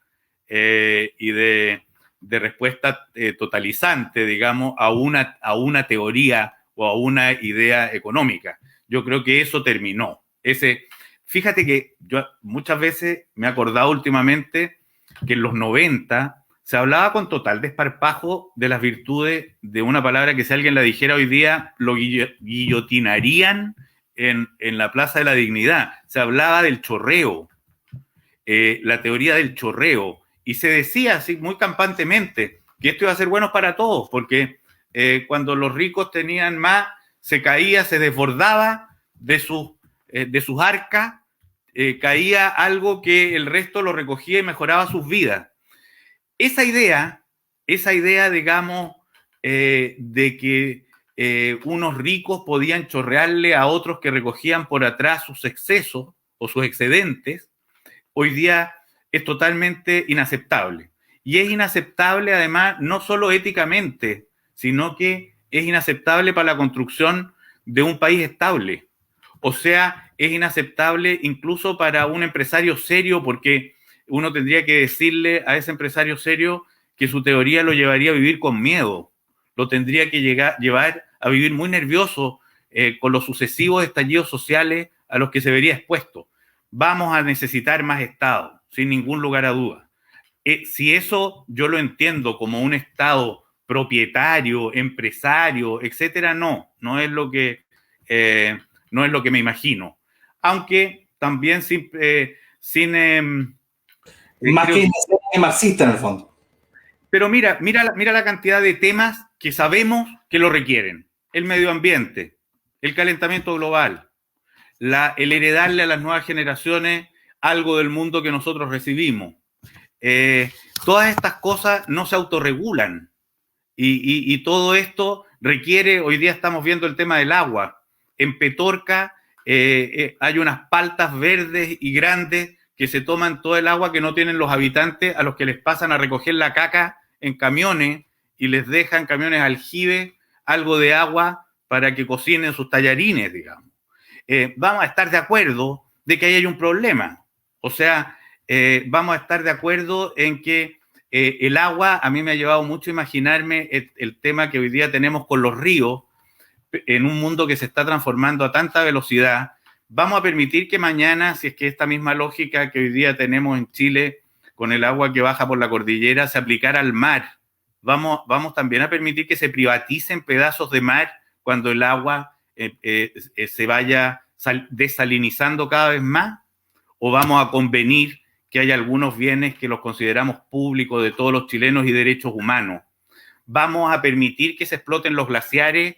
y de respuesta totalizante, digamos, a una teoría o a una idea económica. Yo creo que eso terminó. Fíjate que yo muchas veces me he acordado últimamente que en los 90 se hablaba con total desparpajo de las virtudes de una palabra que si alguien la dijera hoy día lo guillotinarían en la Plaza de la Dignidad. Se hablaba del chorreo, la teoría del chorreo, y se decía así muy campantemente que esto iba a ser bueno para todos, porque cuando los ricos tenían más, se caía, se desbordaba de sus arcas, caía algo que el resto lo recogía y mejoraba sus vidas. Esa idea, digamos, de que unos ricos podían chorrearle a otros que recogían por atrás sus excesos o sus excedentes, hoy día es totalmente inaceptable. Y es inaceptable, además, no solo éticamente, sino que es inaceptable para la construcción de un país estable. O sea, es inaceptable incluso para un empresario serio, porque uno tendría que decirle a ese empresario serio que su teoría lo llevaría a vivir con miedo, lo tendría que llevar a vivir muy nervioso con los sucesivos estallidos sociales a los que se vería expuesto. Vamos a necesitar más Estado, sin ningún lugar a duda. Si eso yo lo entiendo como un Estado propietario, empresario, etcétera, no es lo que me imagino. Aunque también más que marxista en el fondo. Pero mira la cantidad de temas que sabemos que lo requieren. El medio ambiente, el calentamiento global, el heredarle a las nuevas generaciones algo del mundo que nosotros recibimos. Todas estas cosas no se autorregulan y todo esto requiere, hoy día estamos viendo el tema del agua. En Petorca hay unas paltas verdes y grandes que se toman todo el agua que no tienen los habitantes, a los que les pasan a recoger la caca en camiones y les dejan camiones aljibe algo de agua para que cocinen sus tallarines, digamos. Vamos a estar de acuerdo de que ahí hay un problema. O sea, vamos a estar de acuerdo en que el agua, a mí me ha llevado mucho a imaginarme el tema que hoy día tenemos con los ríos, en un mundo que se está transformando a tanta velocidad. Vamos a permitir que mañana, si es que esta misma lógica que hoy día tenemos en Chile con el agua que baja por la cordillera se aplicara al mar, vamos también a permitir que se privaticen pedazos de mar cuando el agua se vaya desalinizando cada vez más, o vamos a convenir que hay algunos bienes que los consideramos públicos de todos los chilenos y derechos humanos. Vamos a permitir que se exploten los glaciares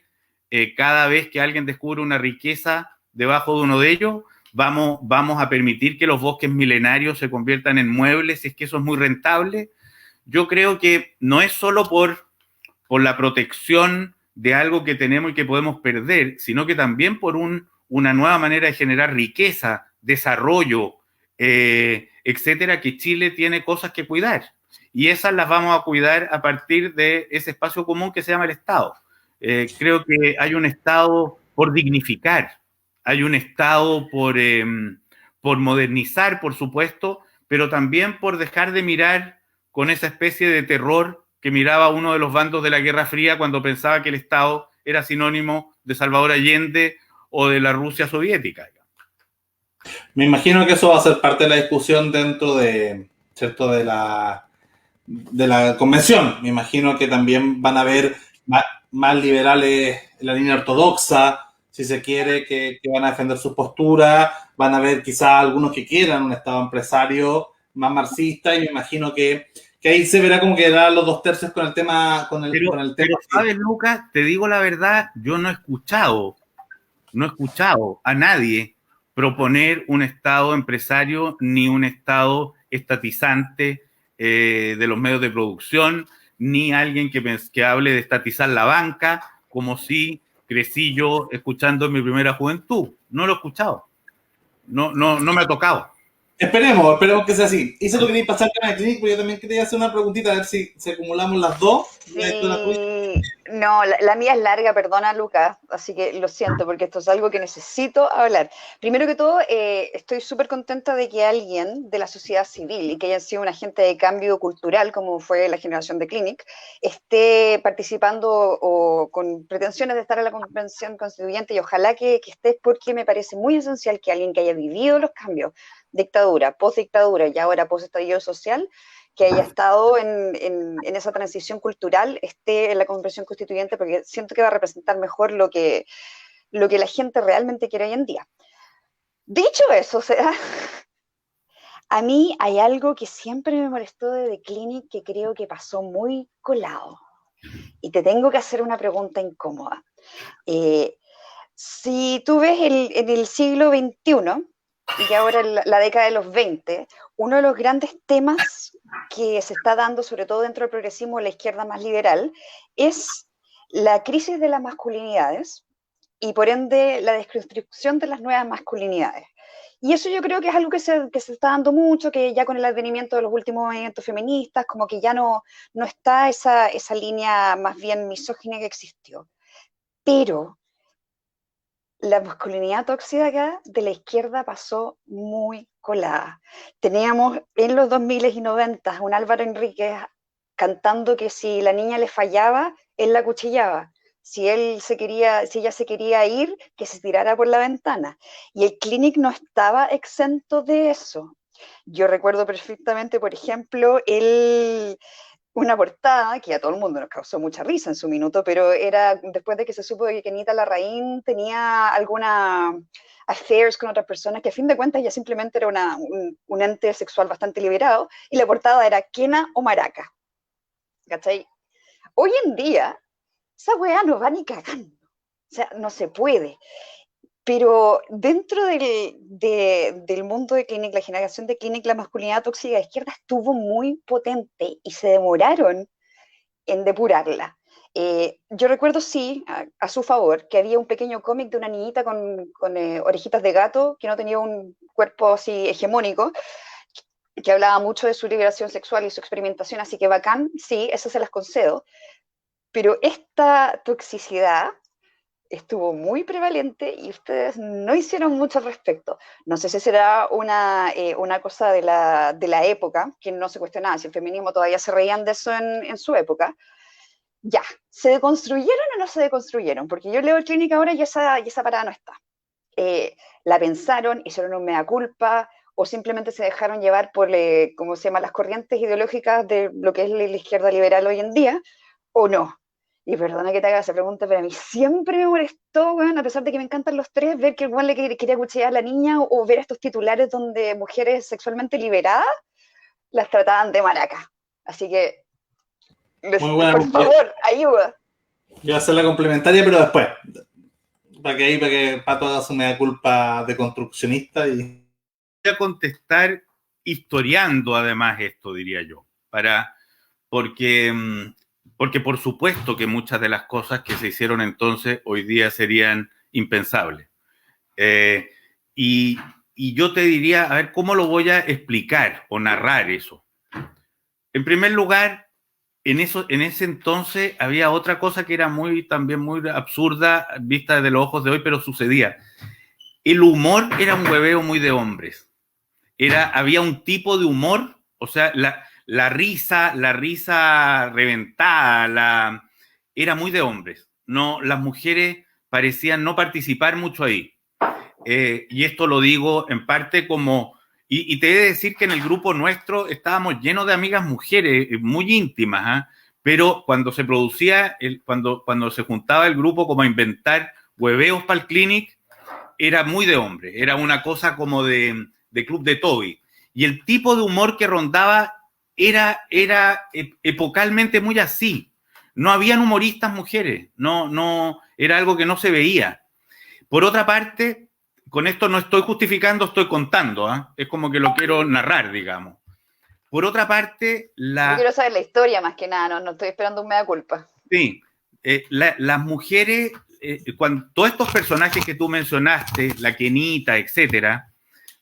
cada vez que alguien descubre una riqueza debajo de uno de ellos. Vamos a permitir que los bosques milenarios se conviertan en muebles, si es que eso es muy rentable. Yo creo que no es solo por la protección de algo que tenemos y que podemos perder, sino que también por una nueva manera de generar riqueza, desarrollo, etcétera, que Chile tiene cosas que cuidar. Y esas las vamos a cuidar a partir de ese espacio común que se llama el Estado. Creo que hay un Estado por dignificar, hay un Estado por modernizar, por supuesto, pero también por dejar de mirar con esa especie de terror que miraba uno de los bandos de la Guerra Fría cuando pensaba que el Estado era sinónimo de Salvador Allende o de la Rusia soviética. Me imagino que eso va a ser parte de la discusión dentro de, ¿cierto?, de la convención. Me imagino que también van a haber más liberales en la línea ortodoxa, si se quiere, que van a defender su postura. Van a haber quizás algunos que quieran un Estado empresario más marxista, y me imagino que ahí se verá como que darán los 2/3 con el tema. Pero sabes, Lucas, te digo la verdad, yo no he escuchado a nadie proponer un Estado empresario ni un Estado estatizante de los medios de producción, ni alguien que hable de estatizar la banca, como si crecí yo escuchando en mi primera juventud. No lo he escuchado. No me ha tocado. Esperemos que sea así. Eso lo quería pasar con el Clinic, pero yo también quería hacer una preguntita, a ver si acumulamos las dos. No, la mía es larga, perdona, Lucas, así que lo siento, porque esto es algo que necesito hablar. Primero que todo, estoy súper contenta de que alguien de la sociedad civil y que haya sido un agente de cambio cultural, como fue la generación de Clinic, esté participando o con pretensiones de estar en la convención constituyente, y ojalá que estés, porque me parece muy esencial que alguien que haya vivido los cambios, dictadura, postdictadura y ahora posestallido social, que haya estado en esa transición cultural, esté en la convención constituyente, porque siento que va a representar mejor lo que la gente realmente quiere hoy en día. Dicho eso, o sea, a mí hay algo que siempre me molestó de The Clinic, que creo que pasó muy colado. Y te tengo que hacer una pregunta incómoda. Si tú ves en el siglo XXI y ahora en la década de los 20, uno de los grandes temas que se está dando, sobre todo dentro del progresismo de la izquierda más liberal, es la crisis de las masculinidades y por ende la desconstrucción de las nuevas masculinidades. Y eso yo creo que es algo que se está dando mucho, que ya con el advenimiento de los últimos movimientos feministas, como que ya no está esa línea más bien misógina que existió. Pero la masculinidad tóxica de la izquierda pasó muy colada. Teníamos en los 2000 y 90 un Álvaro Enríquez cantando que si la niña le fallaba, él la acuchillaba. Si ella se quería ir, que se tirara por la ventana. Y el Clinic no estaba exento de eso. Yo recuerdo perfectamente, por ejemplo, una portada que a todo el mundo nos causó mucha risa en su minuto, pero era después de que se supo que Kenita Larraín tenía alguna affairs con otras personas, que a fin de cuentas ella simplemente era un ente sexual bastante liberado, y la portada era Kena o Maraca. ¿Cachai? Hoy en día, esa weá no va ni cagando. O sea, no se puede. Pero dentro del mundo de Clinic, la generación de Clinic, la masculinidad tóxica de izquierda estuvo muy potente y se demoraron en depurarla. Yo recuerdo, sí, a su favor, que había un pequeño cómic de una niñita con orejitas de gato, que no tenía un cuerpo así hegemónico, que hablaba mucho de su liberación sexual y su experimentación, así que bacán, sí, eso se las concedo. Pero esta toxicidad estuvo muy prevalente y ustedes no hicieron mucho al respecto. No sé si será una cosa de la época, que no se cuestionaba si el feminismo todavía se reían de eso en su época. Ya, ¿se deconstruyeron o no se deconstruyeron? Porque yo leo el Clinic ahora y esa parada no está. La pensaron, hicieron un mea culpa, o simplemente se dejaron llevar por, ¿cómo se llama?, las corrientes ideológicas de lo que es la izquierda liberal hoy en día, o no. Y perdona que te haga esa pregunta, pero a mí siempre me molestó, bueno, a pesar de que me encantan los tres, ver que el weón le quería cuchillar a la niña o ver estos titulares donde mujeres sexualmente liberadas las trataban de maraca. Así que, por favor, ayuda. Yo voy a hacer la complementaria, pero después. Para que Pato haga su mea culpa de construccionista. Y voy a contestar historiando además esto, diría yo. Porque por supuesto que muchas de las cosas que se hicieron entonces hoy día serían impensables. Y yo te diría, a ver, ¿cómo lo voy a explicar o narrar eso? En primer lugar, en ese entonces había otra cosa que era también muy absurda vista desde los ojos de hoy, pero sucedía. El humor era un hueveo muy de hombres. Había un tipo de humor, o sea, la risa reventada, era muy de hombres. No, las mujeres parecían no participar mucho ahí. Y esto lo digo en parte como... Y te he de decir que en el grupo nuestro estábamos llenos de amigas mujeres muy íntimas, ¿eh? Pero cuando se producía, cuando se juntaba el grupo como a inventar hueveos para el Clinic, era muy de hombres. Era una cosa como de club de Toby. Y el tipo de humor que rondaba era epocalmente muy así. No habían humoristas mujeres, no, era algo que no se veía. Por otra parte, con esto no estoy justificando, estoy contando, ¿eh? Es como que lo quiero narrar, digamos. Por otra parte, yo quiero saber la historia más que nada, no estoy esperando un mea culpa. Sí, las mujeres, todos estos personajes que tú mencionaste, la Kenita, etcétera,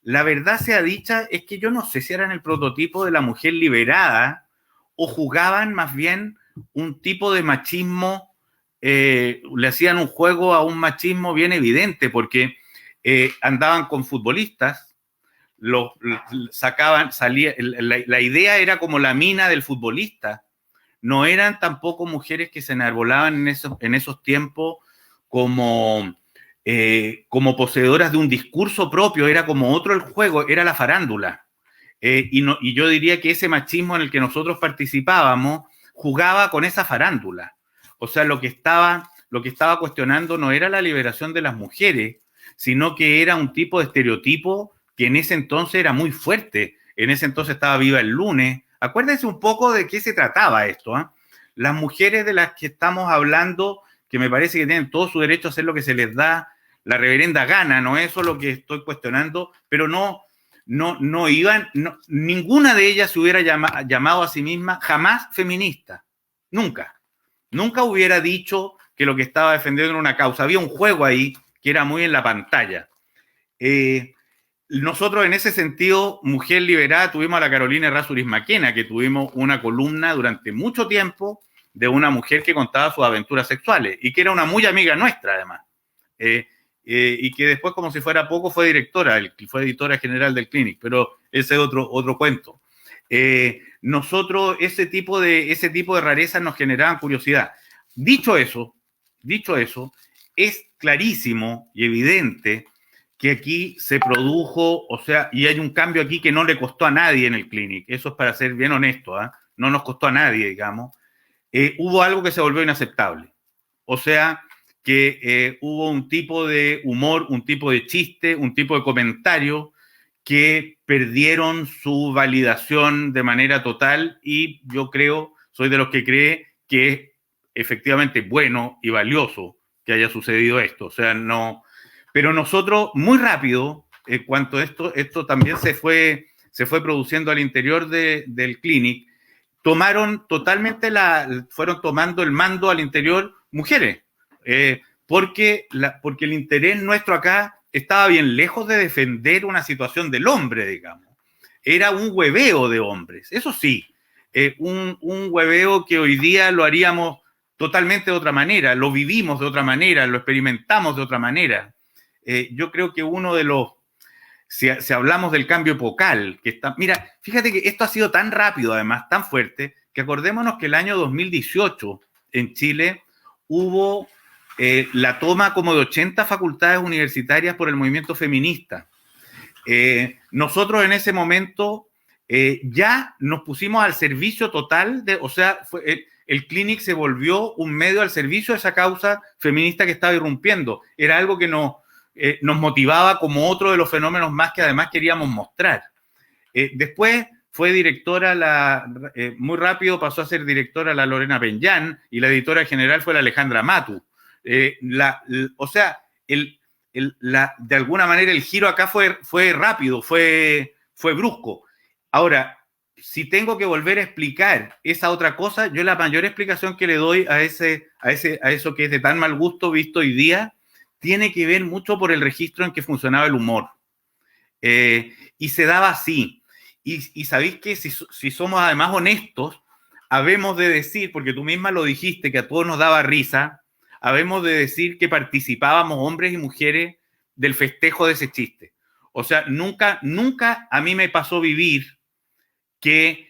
la verdad sea dicha es que yo no sé si eran el prototipo de la mujer liberada o jugaban más bien un tipo de machismo, le hacían un juego a un machismo bien evidente, porque andaban con futbolistas, la idea era como la mina del futbolista. No eran tampoco mujeres que se enarbolaban en esos tiempos como poseedoras de un discurso propio, era como otro el juego, era la farándula. Y yo diría que ese machismo en el que nosotros participábamos jugaba con esa farándula. O sea, lo que estaba cuestionando no era la liberación de las mujeres, sino que era un tipo de estereotipo que en ese entonces era muy fuerte. En ese entonces estaba Viva el Lunes. Acuérdense un poco de qué se trataba esto, ¿eh? las mujeres de las que estamos hablando, que me parece que tienen todo su derecho a hacer lo que se les da la reverenda gana, no es eso lo que estoy cuestionando, pero no iban, ninguna de ellas se hubiera llamado a sí misma jamás feminista, nunca hubiera dicho que lo que estaba defendiendo era una causa, había un juego ahí que era muy en la pantalla. Nosotros en ese sentido, Mujer Liberada, tuvimos a la Carolina Errázuriz Maquena, que tuvimos una columna durante mucho tiempo de una mujer que contaba sus aventuras sexuales y que era una muy amiga nuestra además. Y que después, como si fuera poco, fue editora general del Clinic, pero ese es otro cuento. Nosotros ese tipo de rarezas nos generaban curiosidad. Dicho eso, es clarísimo y evidente que aquí se produjo, o sea, y hay un cambio aquí que no le costó a nadie en el Clinic, eso es para ser bien honesto, ¿eh? No nos costó a nadie, digamos. Hubo algo que se volvió inaceptable, o sea, que hubo un tipo de humor, un tipo de chiste, un tipo de comentario que perdieron su validación de manera total y yo soy de los que cree que es efectivamente bueno y valioso que haya sucedido esto, o sea, no... Pero nosotros, muy rápido, en cuanto a esto también se fue produciendo al interior del Clinic, fueron tomando el mando al interior mujeres, porque el interés nuestro acá estaba bien lejos de defender una situación del hombre, digamos. Era un hueveo de hombres, eso sí, un hueveo que hoy día lo haríamos totalmente de otra manera, lo vivimos de otra manera, lo experimentamos de otra manera. Yo creo que uno de los, si hablamos del cambio epocal, que está, mira, fíjate que esto ha sido tan rápido, además, tan fuerte, que acordémonos que el año 2018 en Chile hubo la toma como de 80 facultades universitarias por el movimiento feminista. Nosotros en ese momento ya nos pusimos al servicio total, o sea, el Clinic se volvió un medio al servicio de esa causa feminista que estaba irrumpiendo. Era algo que nos motivaba como otro de los fenómenos más que además queríamos mostrar. Después fue directora, muy rápido pasó a ser directora la Lorena Benján y la editora general fue la Alejandra Matu. O sea, de alguna manera el giro acá fue rápido, fue brusco. Ahora, si tengo que volver a explicar esa otra cosa, yo la mayor explicación que le doy a eso que es de tan mal gusto visto hoy día, tiene que ver mucho por el registro en que funcionaba el humor. Y se daba así. Y sabéis que si somos además honestos, habemos de decir, porque tú misma lo dijiste, que a todos nos daba risa, habemos de decir que participábamos hombres y mujeres del festejo de ese chiste. O sea, nunca a mí me pasó vivir que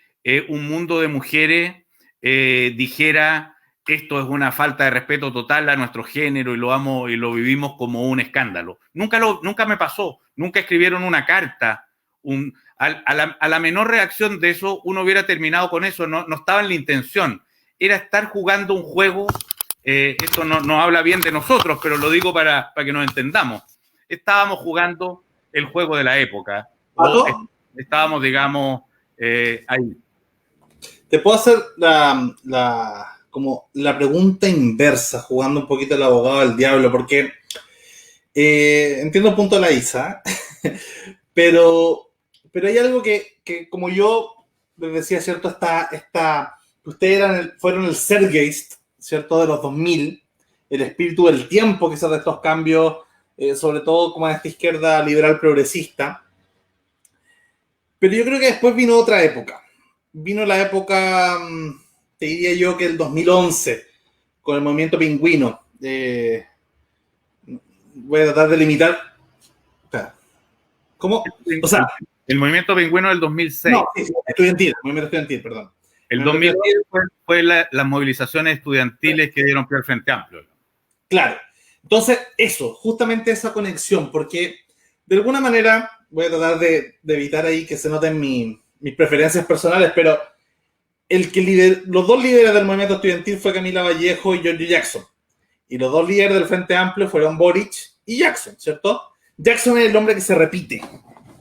un mundo de mujeres dijera esto es una falta de respeto total a nuestro género y lo vivimos como un escándalo. Nunca me pasó, nunca escribieron una carta. A la menor reacción de eso, uno hubiera terminado con eso, no estaba en la intención. Era estar jugando un juego, esto no habla bien de nosotros, pero lo digo para que nos entendamos. Estábamos jugando el juego de la época. Estábamos, digamos, ahí. Te puedo hacer como la pregunta inversa, jugando un poquito el abogado del diablo, porque entiendo el punto de la Isa, pero hay algo que como yo les decía, ¿cierto? Ustedes fueron el Zeitgeist, ¿cierto? De los 2000, el espíritu del tiempo, quizás de estos cambios, sobre todo como en esta izquierda liberal progresista. Pero yo creo que después vino otra época. Vino la época, te diría yo que el 2011, con el movimiento pingüino. Voy a tratar de limitar. ¿Cómo? O sea, el movimiento pingüino del 2006. No, sí, estudiantil, el movimiento estudiantil, perdón. El 2010 fue las movilizaciones estudiantiles que dieron pie al Frente Amplio. Claro. Entonces, justamente esa conexión, porque de alguna manera, voy a tratar de evitar ahí que se noten mis preferencias personales, pero los dos líderes del movimiento estudiantil fue Camila Vallejo y Giorgio Jackson. Y los dos líderes del Frente Amplio fueron Boric y Jackson, ¿cierto? Jackson es el hombre que se repite.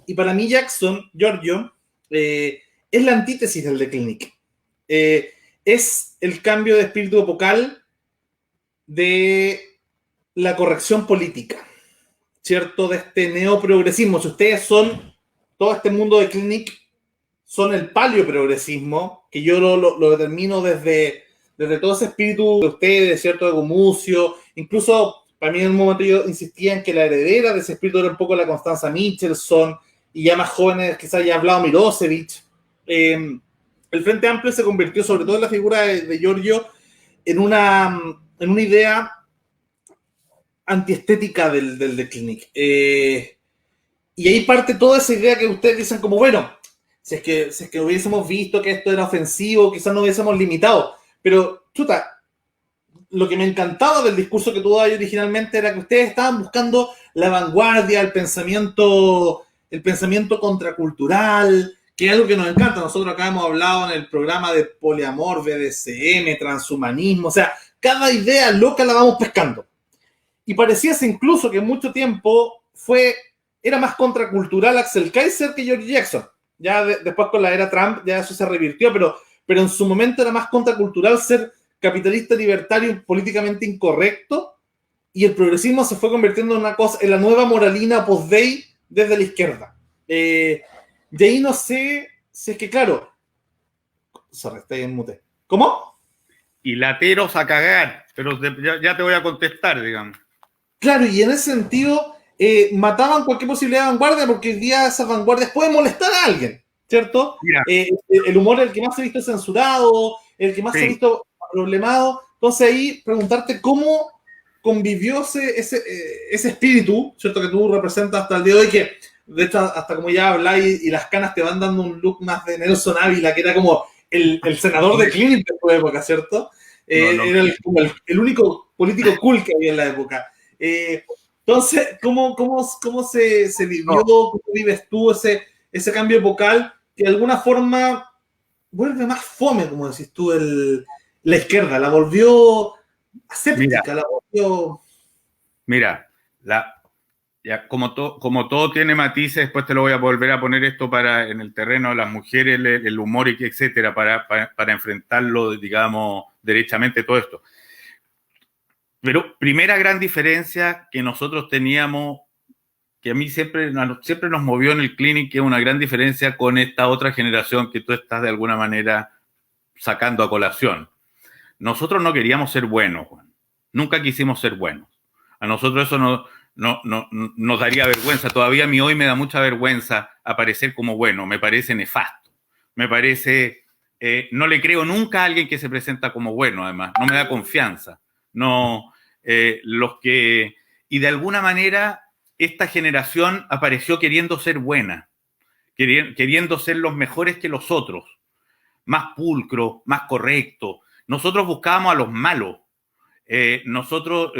Y para mí Giorgio, es la antítesis del The Clinic. es el cambio de espíritu epocal de la corrección política, ¿cierto? De este neoprogresismo. Si ustedes son todo este mundo de Clinic, son el paleoprogresismo, que yo lo determino desde todo ese espíritu de ustedes, ¿cierto? De Gumucio. Incluso, para mí en un momento yo insistía en que la heredera de ese espíritu era un poco la Constanza Michelson, y ya más jóvenes quizás ya hablado Milosevic. El Frente Amplio se convirtió, sobre todo en la figura de Giorgio, en una idea antiestética del de Clinic. Y ahí parte toda esa idea que ustedes dicen como, bueno, si es que hubiésemos visto que esto era ofensivo, quizás no hubiésemos limitado. Pero, chuta, lo que me encantaba del discurso que tú dabas originalmente era que ustedes estaban buscando la vanguardia, el pensamiento contracultural, que es algo que nos encanta. Nosotros acá hemos hablado en el programa de poliamor, BDSM, transhumanismo, o sea, cada idea loca la vamos pescando. Y pareciese incluso que en mucho tiempo era más contracultural Axel Kaiser que George Jackson. Ya después con la era Trump ya eso se revirtió, pero en su momento era más contracultural ser capitalista libertario y políticamente incorrecto, y el progresismo se fue convirtiendo en una cosa, en la nueva moralina post-day desde la izquierda. De ahí no sé si es que, claro, sorry, estoy en mute. ¿Cómo? Y lateros a cagar, pero ya te voy a contestar, digamos. Claro, y en ese sentido mataban cualquier posibilidad de vanguardia, porque hoy día esas vanguardias pueden molestar a alguien, ¿cierto? El humor es el que más se ha visto censurado, el que más se ha visto problemado. Entonces ahí preguntarte cómo convivió ese espíritu, ¿cierto? Que tú representas hasta el día de hoy, que de hecho hasta como ya habláis y las canas te van dando un look más de Nelson Ávila, que era como el senador de Clinic de tu época, ¿cierto? Era el único político cool que había en la época. Entonces, ¿cómo se vivió, cómo vives tú ese cambio epocal que de alguna forma vuelve más fome, como decís tú, la izquierda, la volvió aséptica, la volvió... Mira, como todo tiene matices, después te lo voy a volver a poner esto en el terreno de las mujeres, el humor, y etcétera, para enfrentarlo, digamos, derechamente todo esto. Pero primera gran diferencia que nosotros teníamos, que a mí siempre nos movió en el Clinic, que es una gran diferencia con esta otra generación que tú estás de alguna manera sacando a colación. Nosotros no queríamos ser buenos, Juan. Nunca quisimos ser buenos. A nosotros eso nos daría vergüenza. Todavía a mí hoy me da mucha vergüenza aparecer como bueno. Me parece nefasto. Me parece... no le creo nunca a alguien que se presenta como bueno, además. No me da confianza. No... Y de alguna manera esta generación apareció queriendo ser buena, queriendo ser los mejores que los otros, más pulcro, más correcto. Nosotros buscábamos a los malos, nosotros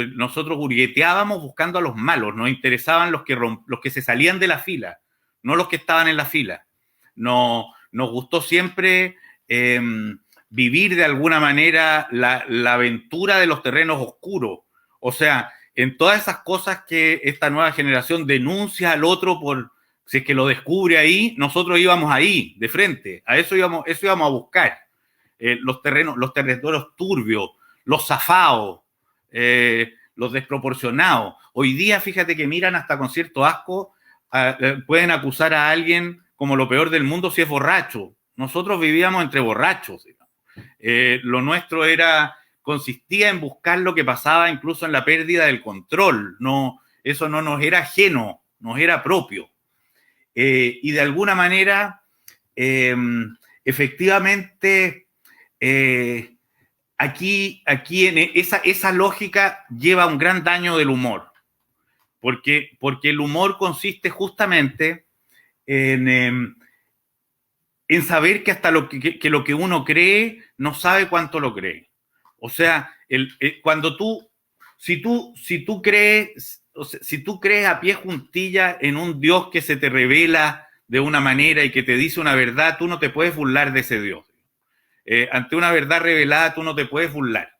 gurgueteábamos buscando a los malos, nos interesaban los que se salían de la fila, no los que estaban en la fila. Nos gustó siempre vivir de alguna manera la aventura de los terrenos oscuros. O sea, en todas esas cosas que esta nueva generación denuncia al otro por si es que lo descubre ahí, nosotros íbamos ahí, de frente. A eso íbamos a buscar. Los territorios turbios, los zafados, los desproporcionados. Hoy día, fíjate que miran hasta con cierto asco, pueden acusar a alguien como lo peor del mundo si es borracho. Nosotros vivíamos entre borrachos. Lo nuestro consistía en buscar lo que pasaba incluso en la pérdida del control. Eso no nos era ajeno, nos era propio. Y de alguna manera, efectivamente, aquí en esa lógica lleva un gran daño del humor. Porque el humor consiste justamente en saber que hasta lo que uno cree no sabe cuánto lo cree. O sea, si tú crees a pie juntilla en un Dios que se te revela de una manera y que te dice una verdad, tú no te puedes burlar de ese Dios. Ante una verdad revelada, tú no te puedes burlar.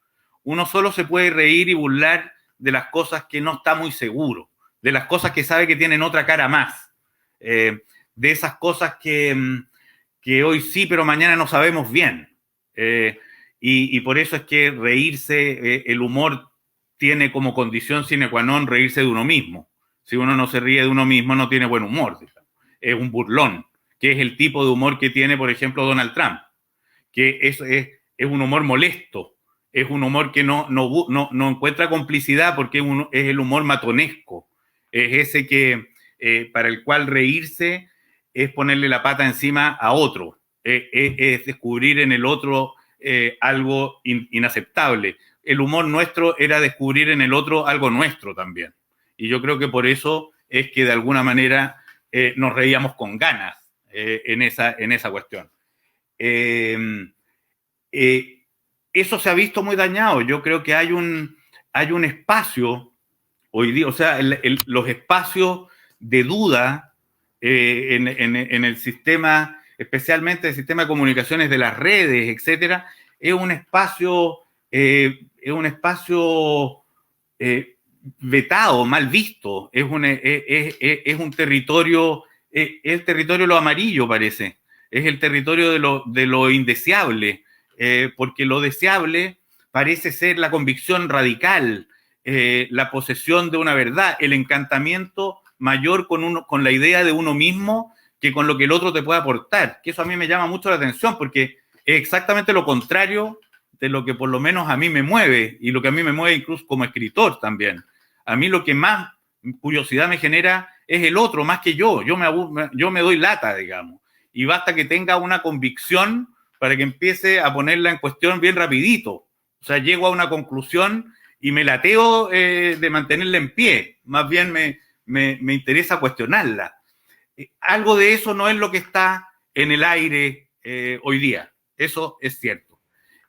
Uno solo se puede reír y burlar de las cosas que no está muy seguro, de las cosas que sabe que tienen otra cara más, de esas cosas que hoy sí, pero mañana no sabemos bien. y por eso es que reírse, el humor tiene como condición sine qua non reírse de uno mismo. Si uno no se ríe de uno mismo, no tiene buen humor, digamos. Es un burlón, que es el tipo de humor que tiene, por ejemplo, Donald Trump, que es un humor molesto, es un humor que no encuentra complicidad porque es el humor matonesco, es ese que para el cual reírse es ponerle la pata encima a otro, es descubrir en el otro algo inaceptable. El humor nuestro era descubrir en el otro algo nuestro también. Y yo creo que por eso es que de alguna manera nos reíamos con ganas en esa cuestión. Eso se ha visto muy dañado. Yo creo que hay un espacio hoy día, o sea, los espacios de duda en el sistema, especialmente el sistema de comunicaciones de las redes, etcétera, es un espacio vetado, mal visto, es un territorio, es el territorio de lo amarillo, parece, es el territorio de lo indeseable, porque lo deseable parece ser la convicción radical, la posesión de una verdad, el encantamiento mayor con la idea de uno mismo que con lo que el otro te puede aportar, que eso a mí me llama mucho la atención, porque es exactamente lo contrario de lo que por lo menos a mí me mueve, y lo que a mí me mueve incluso como escritor también. A mí lo que más curiosidad me genera es el otro, más que yo me doy lata, digamos, y basta que tenga una convicción para que empiece a ponerla en cuestión bien rapidito. O sea, llego a una conclusión y me lateo de mantenerla en pie, más bien me interesa cuestionarla. Algo de eso no es lo que está en el aire hoy día, eso es cierto.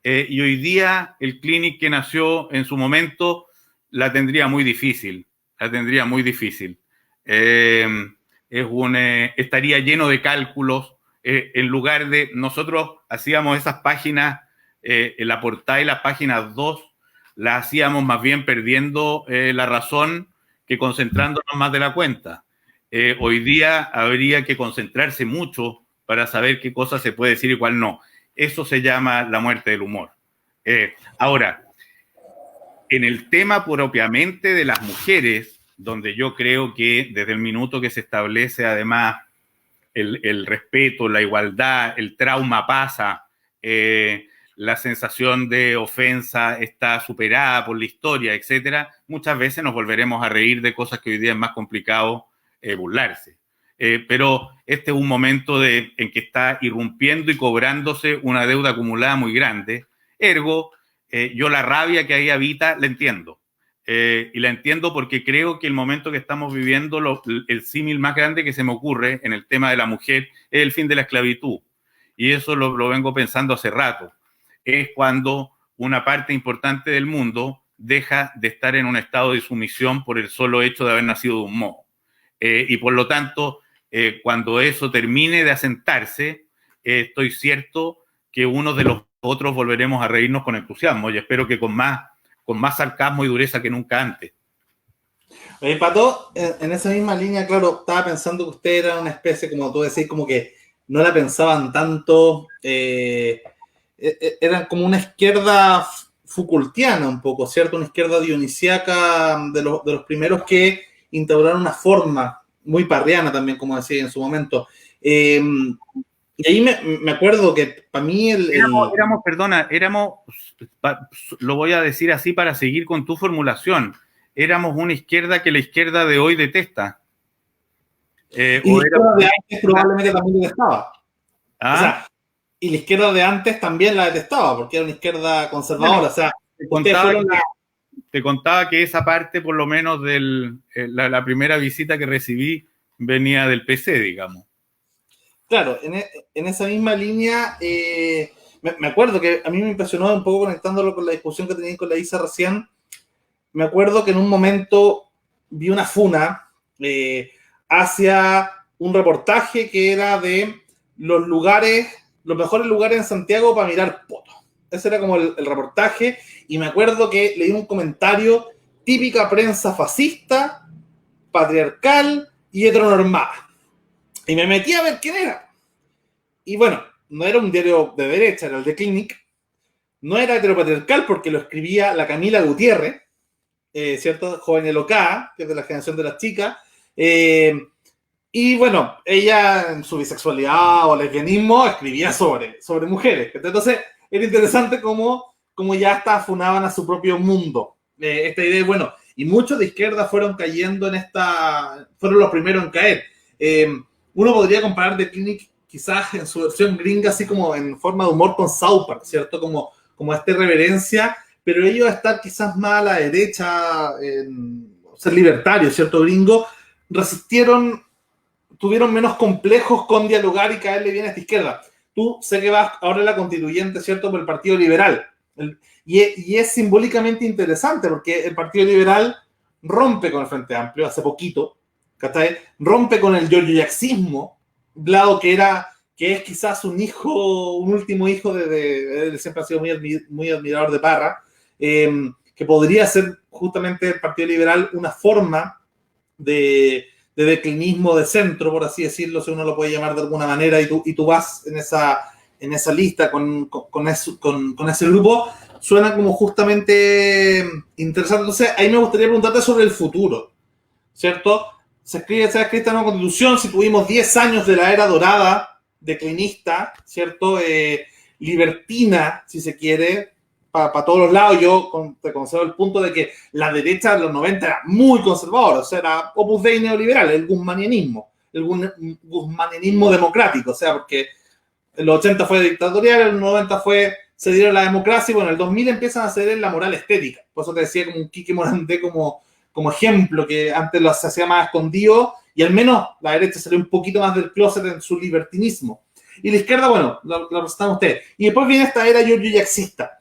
Y hoy día el Clinic que nació en su momento la tendría muy difícil, estaría lleno de cálculos, en lugar de, nosotros hacíamos esas páginas, en la portada y las páginas 2, las hacíamos más bien perdiendo la razón que concentrándonos más de la cuenta. Hoy día habría que concentrarse mucho para saber qué cosa se puede decir y cuál no. Eso se llama la muerte del humor. Ahora, en el tema propiamente de las mujeres, donde yo creo que desde el minuto que se establece además el respeto, la igualdad, el trauma pasa, la sensación de ofensa está superada por la historia, etcétera, muchas veces nos volveremos a reír de cosas que hoy día es más complicado burlarse. Pero este es un momento en que está irrumpiendo y cobrándose una deuda acumulada muy grande. Ergo, yo la rabia que ahí habita la entiendo. Y la entiendo porque creo que el momento que estamos viviendo, el símil más grande que se me ocurre en el tema de la mujer es el fin de la esclavitud. Y eso lo vengo pensando hace rato. Es cuando una parte importante del mundo deja de estar en un estado de sumisión por el solo hecho de haber nacido de un modo. Y por lo tanto, cuando eso termine de asentarse, estoy cierto que uno de los otros volveremos a reírnos con entusiasmo y espero que con más sarcasmo y dureza que nunca antes. Oye, Pato, en esa misma línea, claro, estaba pensando que usted era una especie, como tú decís, como que no la pensaban tanto, eran como una izquierda Foucaultiana un poco, ¿cierto? Una izquierda dionisiaca de los primeros que instauraron una forma muy parriana también, como decía en su momento. Y ahí me acuerdo que para mí lo voy a decir así para seguir con tu formulación, éramos una izquierda que la izquierda de hoy detesta. Y la izquierda de antes probablemente también detestaba. ¿Ah? O sea, y la izquierda de antes también la detestaba, porque era una izquierda conservadora. Bueno, o sea, te contaba que esa parte, por lo menos, de la primera visita que recibí, venía del PC, digamos. Claro, en esa misma línea, me acuerdo que a mí me impresionó un poco conectándolo con la discusión que tenía con la Isa recién. Me acuerdo que en un momento vi una funa hacia un reportaje que era de los mejores lugares en Santiago para mirar poto. Ese era como el reportaje, y me acuerdo que leí un comentario: típica prensa fascista, patriarcal y heteronormada. Y me metí a ver quién era. Y bueno, no era un diario de derecha, era el de Clinic, no era heteropatriarcal porque lo escribía la Camila Gutiérrez, ¿cierto? Joven Elocá, que es de la generación de las chicas. Y bueno, ella en su bisexualidad o lesbianismo escribía sobre mujeres. Entonces, era interesante cómo ya hasta funaban a su propio mundo. Esta idea, bueno, y muchos de izquierda fueron cayendo fueron los primeros en caer. Uno podría comparar The Clinic quizás en su versión gringa, así como en forma de humor con South Park, ¿cierto? Como esta irreverencia, pero ellos estar quizás más a la derecha, ser libertarios, ¿cierto? Gringo, tuvieron menos complejos con dialogar y caerle bien a esta izquierda. Tú sé que vas ahora a la constituyente, ¿cierto? Por el Partido Liberal. Y es simbólicamente interesante porque el Partido Liberal rompe con el Frente Amplio hace poquito, ¿cachai? Rompe con el giorgio-jacksismo, lado que es quizás un último hijo él siempre ha sido muy admirador de Parra, que podría ser justamente el Partido Liberal una forma de declinismo de centro, por así decirlo, si uno lo puede llamar de alguna manera, y tú vas en esa lista con ese grupo, suena como justamente interesante. Entonces, ahí me gustaría preguntarte sobre el futuro, ¿cierto? Se ha escrito esta nueva constitución, si tuvimos 10 años de la era dorada, declinista, ¿cierto? Libertina, si se quiere, para todos los lados. Yo te concedo el punto de que la derecha de los 90 era muy conservadora, o sea, era Opus Dei neoliberal, el guzmanianismo democrático, o sea, porque en los 80 fue dictatorial, en los 90 se dieron la democracia, y bueno, en el 2000 empiezan a ceder la moral estética. Por eso te decía como un Quique Morandé como ejemplo, que antes se hacía más escondido, y al menos la derecha salió un poquito más del closet en su libertinismo. Y la izquierda, bueno, lo representan ustedes. Y después viene esta era giorgio-jacksista.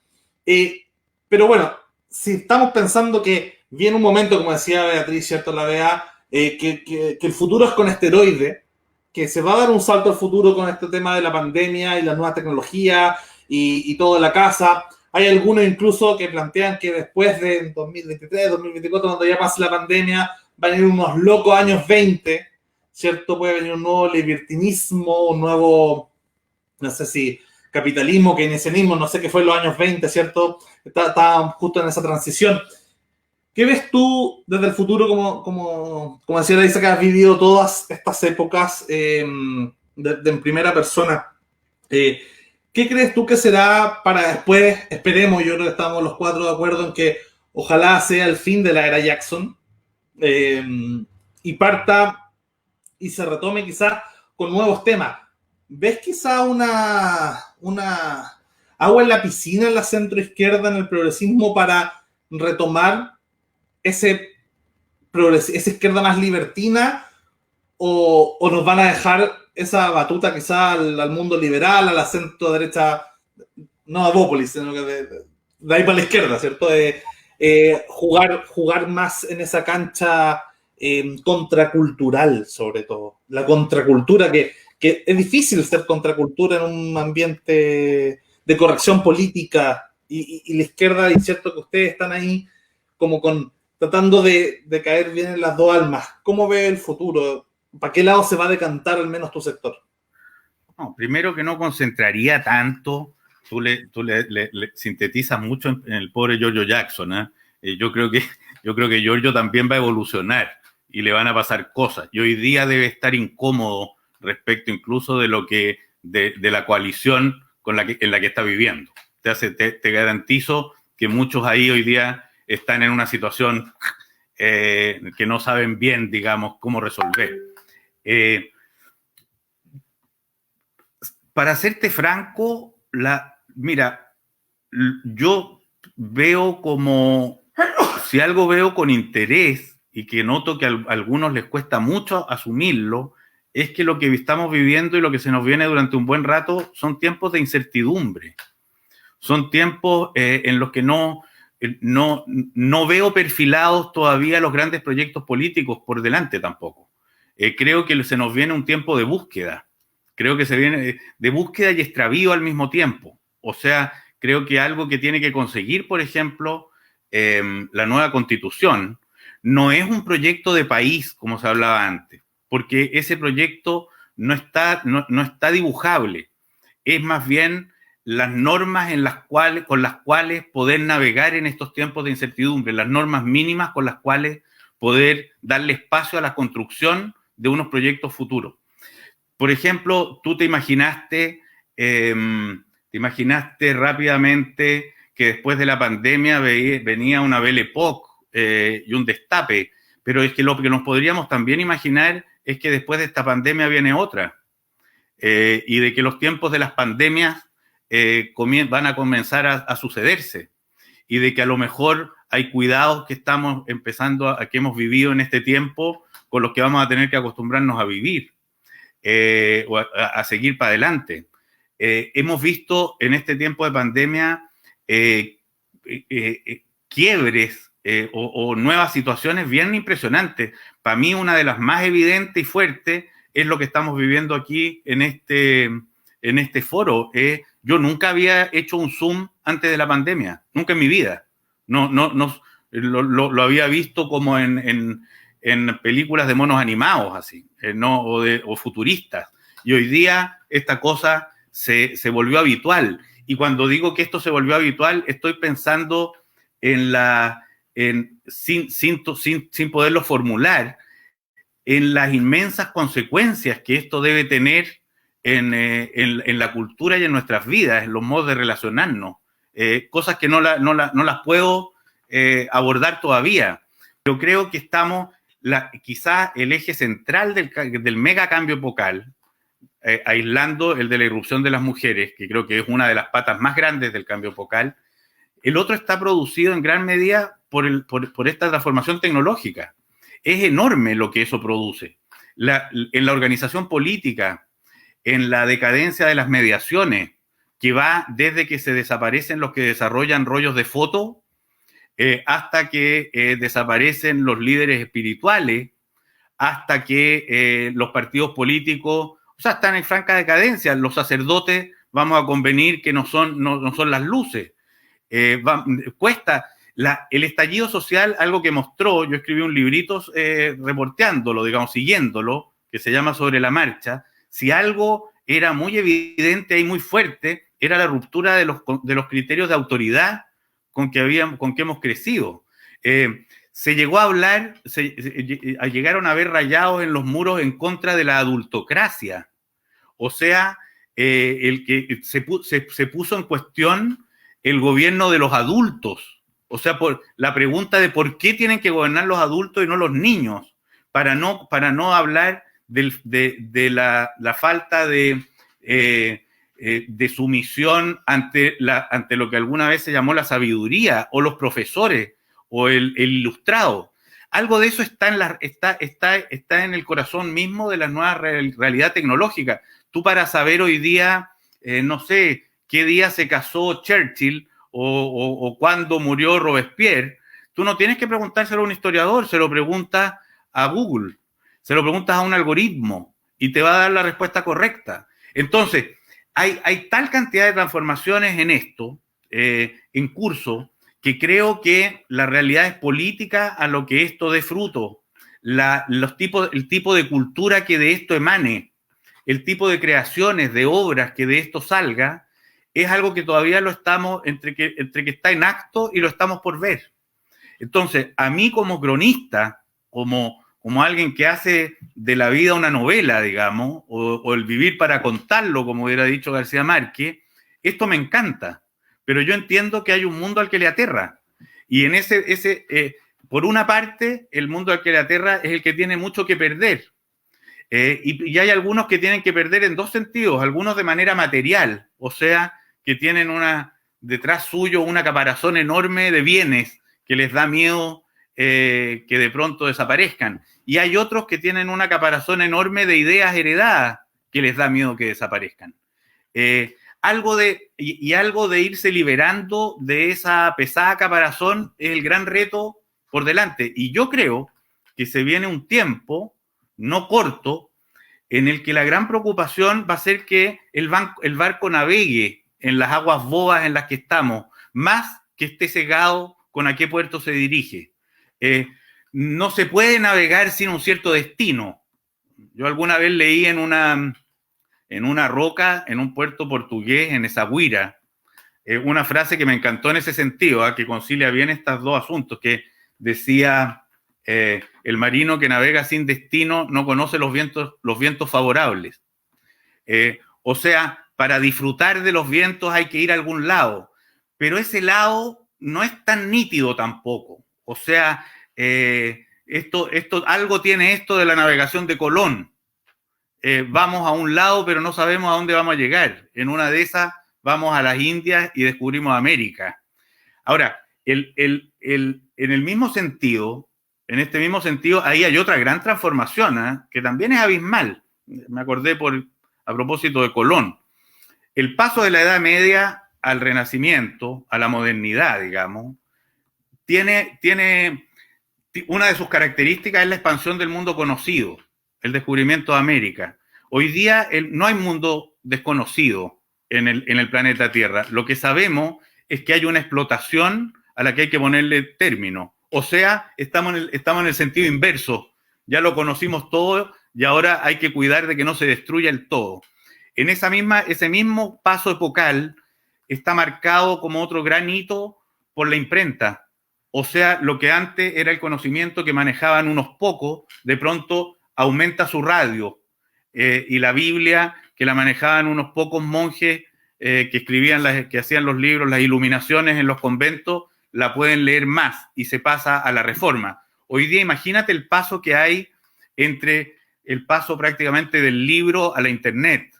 Pero bueno, si estamos pensando que viene un momento, como decía Beatriz, ¿cierto? La BA, que el futuro es con esteroide, que se va a dar un salto al futuro con este tema de la pandemia y las nuevas tecnologías y todo en la casa. Hay algunos incluso que plantean que después de 2023, 2024, cuando ya pase la pandemia, van a ir unos locos años 20, ¿cierto? Puede venir un nuevo libertinismo, un nuevo, no sé si capitalismo, keynesianismo, no sé qué fue en los años 20, ¿cierto? Está justo en esa transición. ¿Qué ves tú desde el futuro, como decía Laisa, que has vivido todas estas épocas en primera persona? ¿Qué crees tú que será para después? Esperemos, yo creo que estamos los cuatro de acuerdo en que ojalá sea el fin de la era Jackson, y parta y se retome quizás con nuevos temas. ¿Ves quizá una agua en la piscina en la centroizquierda, en el progresismo, para retomar esa izquierda más libertina, o nos van a dejar esa batuta quizá al mundo liberal, a la centro derecha, no a Bópolis, sino que de ahí para la izquierda, ¿cierto? Jugar más en esa cancha contracultural, sobre todo. La contracultura, que es difícil ser contracultura en un ambiente de corrección política, y la izquierda, y cierto que ustedes están ahí como tratando de caer bien en las dos almas. ¿Cómo ve el futuro? ¿Para qué lado se va a decantar al menos tu sector? No, primero que no concentraría tanto, tú le sintetizas mucho en el pobre Giorgio Jackson, ¿eh? Yo creo que Giorgio también va a evolucionar y le van a pasar cosas. Y hoy día debe estar incómodo respecto incluso de la coalición en la que está viviendo. Te garantizo que muchos ahí hoy día están en una situación que no saben bien, digamos, cómo resolver. Para serte franco, mira, yo veo si algo veo con interés y que noto que a algunos les cuesta mucho asumirlo, es que lo que estamos viviendo y lo que se nos viene durante un buen rato son tiempos de incertidumbre. Son tiempos en los que no veo perfilados todavía los grandes proyectos políticos por delante tampoco. Creo que se nos viene un tiempo de búsqueda. Creo que se viene de búsqueda y extravío al mismo tiempo. O sea, creo que algo que tiene que conseguir, por ejemplo, la nueva Constitución, no es un proyecto de país, como se hablaba antes, porque ese proyecto no está dibujable. Es más bien las normas con las cuales poder navegar en estos tiempos de incertidumbre, las normas mínimas con las cuales poder darle espacio a la construcción de unos proyectos futuros. Por ejemplo, tú te imaginaste rápidamente que después de la pandemia venía una Belle Époque y un destape, pero es que lo que nos podríamos también imaginar es que después de esta pandemia viene otra, y de que los tiempos de las pandemias van a comenzar a sucederse, y de que a lo mejor hay cuidados que estamos empezando que hemos vivido en este tiempo con los que vamos a tener que acostumbrarnos a vivir, o a seguir para adelante. Hemos visto en este tiempo de pandemia quiebres o nuevas situaciones bien impresionantes. Para mí una de las más evidentes y fuertes es lo que estamos viviendo aquí en este foro. Yo nunca había hecho un Zoom antes de la pandemia, nunca en mi vida. No, lo había visto como en películas de monos animados, así, o futuristas. Y hoy día esta cosa se volvió habitual. Y cuando digo que esto se volvió habitual, estoy pensando sin poderlo formular, en las inmensas consecuencias que esto debe tener en la cultura y en nuestras vidas, en los modos de relacionarnos. Cosas que no las puedo abordar todavía. Yo creo que estamos, quizás el eje central del mega cambio epocal, aislando el de la irrupción de las mujeres, que creo que es una de las patas más grandes del cambio epocal. El otro está producido en gran medida por esta transformación tecnológica. Es enorme lo que eso produce. En la organización política, en la decadencia de las mediaciones, que va desde que se desaparecen los que desarrollan rollos de foto, hasta que desaparecen los líderes espirituales, hasta que los partidos políticos, o sea, están en franca decadencia. Los sacerdotes, vamos a convenir que no son las luces. Cuesta. El estallido social, algo que mostró, yo escribí un librito reporteándolo, digamos, siguiéndolo, que se llama Sobre la Marcha. Si algo era muy evidente y muy fuerte, era la ruptura de los criterios de autoridad con que hemos crecido. Se llegó a hablar, llegaron a haber rayados en los muros en contra de la adultocracia. O sea, el que se puso en cuestión el gobierno de los adultos. O sea, por la pregunta de por qué tienen que gobernar los adultos y no los niños, para no hablar de la falta de sumisión ante lo que alguna vez se llamó la sabiduría, o los profesores, o el ilustrado. Algo de eso está en el corazón mismo de la nueva realidad tecnológica. Tú, para saber hoy día, no sé, qué día se casó Churchill o cuándo murió Robespierre, tú no tienes que preguntárselo a un historiador, se lo preguntas a Google, se lo preguntas a un algoritmo y te va a dar la respuesta correcta. Entonces, hay tal cantidad de transformaciones en esto, en curso, que creo que la realidad es política a lo que esto dé fruto. El tipo de cultura que de esto emane, el tipo de creaciones, de obras que de esto salga, es algo que todavía lo estamos, entre que está en acto y lo estamos por ver. Entonces, a mí como cronista, como alguien que hace de la vida una novela, digamos, o el vivir para contarlo, como hubiera dicho García Márquez, esto me encanta. Pero yo entiendo que hay un mundo al que le aterra. Y en por una parte, el mundo al que le aterra es el que tiene mucho que perder. Y hay algunos que tienen que perder en dos sentidos, algunos de manera material, o sea, que tienen detrás suyo una caparazón enorme de bienes que les da miedo que de pronto desaparezcan. Y hay otros que tienen una caparazón enorme de ideas heredadas que les da miedo que desaparezcan. Algo de irse liberando de esa pesada caparazón es el gran reto por delante. Y yo creo que se viene un tiempo, no corto, en el que la gran preocupación va a ser que el barco navegue en las aguas bobas en las que estamos, más que esté cegado con a qué puerto se dirige. No se puede navegar sin un cierto destino. Yo alguna vez leí en una roca, en un puerto portugués, en Essaouira, una frase que me encantó en ese sentido, que concilia bien estos dos asuntos, que decía, el marino que navega sin destino no conoce los vientos favorables. O sea, para disfrutar de los vientos hay que ir a algún lado, pero ese lado no es tan nítido tampoco. O sea, algo tiene esto de la navegación de Colón. Vamos a un lado, pero no sabemos a dónde vamos a llegar. En una de esas vamos a las Indias y descubrimos América. Apora, en el mismo sentido, en este mismo sentido, ahí hay otra gran transformación, que también es abismal. Me acordé a propósito de Colón. El paso de la Edad Media al Renacimiento, a la modernidad, digamos, tiene una de sus características es la expansión del mundo conocido, el descubrimiento de América. Hoy día no hay mundo desconocido en el planeta Tierra. Lo que sabemos es que hay una explotación a la que hay que ponerle término. O sea, estamos en el sentido inverso. Ya lo conocimos todo y ahora hay que cuidar de que no se destruya el todo. En ese mismo paso epocal está marcado como otro gran hito por la imprenta. O sea, lo que antes era el conocimiento que manejaban unos pocos, de pronto aumenta su radio. Y la Biblia, que la manejaban unos pocos monjes que escribían, que hacían los libros, las iluminaciones en los conventos, la pueden leer más y se pasa a la Reforma. Hoy día imagínate el paso que hay entre el paso prácticamente del libro a la Internet.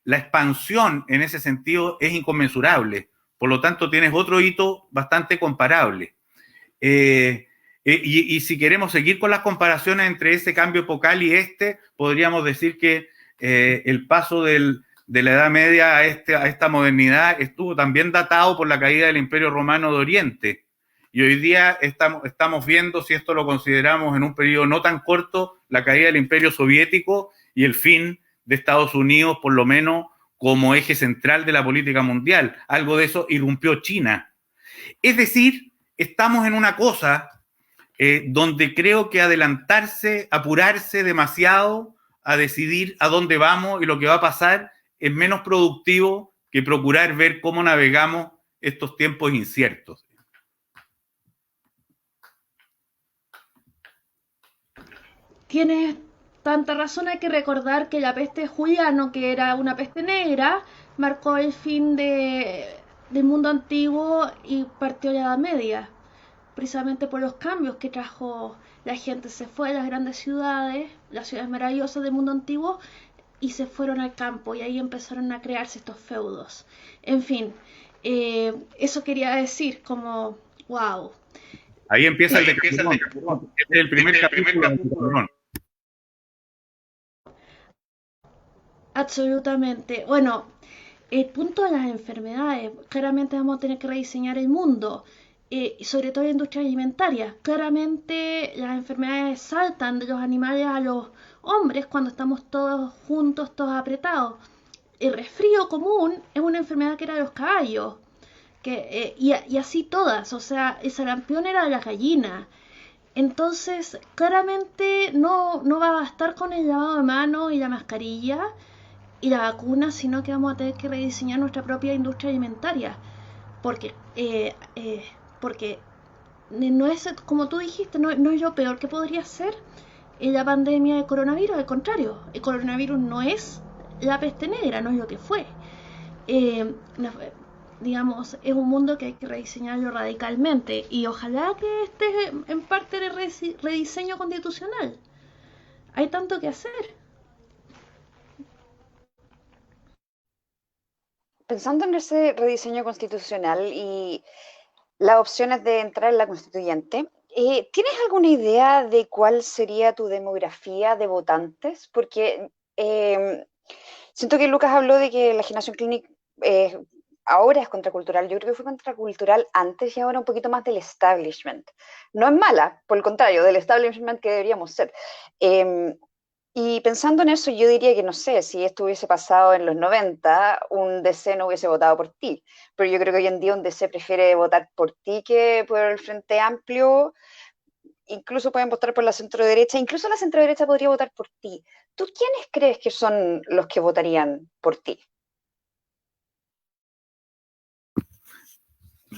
La expansión en ese sentido es inconmensurable. Por lo tanto, tienes otro hito bastante comparable. Y si queremos seguir con las comparaciones entre ese cambio epocal y podríamos decir que el paso de la Edad Media a esta modernidad estuvo también datado por la caída del Imperio Romano de Oriente. Y hoy día estamos viendo, si esto lo consideramos en un periodo no tan corto, la caída del Imperio Soviético y el fin de Estados Unidos, por lo menos como eje central de la política mundial. Algo de eso irrumpió China. Es decir, estamos en una cosa donde creo que adelantarse, apurarse demasiado a decidir a dónde vamos y lo que va a pasar es menos productivo que procurar ver cómo navegamos estos tiempos inciertos. Tienes tanta razón, hay que recordar que la peste de Juliano, que era una peste negra, marcó el fin del mundo antiguo y partió la Edad Media, precisamente por los cambios que trajo. La gente se fue de las grandes ciudades, las ciudades maravillosas del mundo antiguo, y se fueron al campo, y ahí empezaron a crearse estos feudos. En fin, eso quería decir, como, wow. Ahí empieza el Decamerón. Este es el primer capítulo del Decamerón. Absolutamente. Bueno, el punto de las enfermedades, claramente vamos a tener que rediseñar el mundo, sobre todo la industria alimentaria. Claramente las enfermedades saltan de los animales a los hombres cuando estamos todos juntos, todos apretados. El resfrío común es una enfermedad que era de los caballos, y así todas, o sea, el sarampión era de la gallina. Entonces, claramente no va a bastar con el lavado de manos y la mascarilla y la vacuna, sino que vamos a tener que rediseñar nuestra propia industria alimentaria, porque no es, como tú dijiste, no es lo peor que podría ser la pandemia de coronavirus. Al contrario, el coronavirus no es la peste negra, no es lo que fue. Digamos, es un mundo que hay que rediseñarlo radicalmente, y ojalá que esté en parte del rediseño constitucional. Hay tanto que hacer. Pensando en ese rediseño constitucional y las opciones de entrar en la constituyente, ¿tienes alguna idea de cuál sería tu demografía de votantes? Porque siento que Lucas habló de que la generación Clinic ahora es contracultural. Yo creo que fue contracultural antes y ahora un poquito más del establishment. No es mala, por el contrario, del establishment que deberíamos ser. Y pensando en eso, yo diría que, no sé, si esto hubiese pasado en los 90, un DC no hubiese votado por ti. Pero yo creo que hoy en día un DC prefiere votar por ti que por el Frente Amplio. Incluso pueden votar por la centroderecha. Incluso la centroderecha podría votar por ti. ¿Tú quiénes crees que son los que votarían por ti?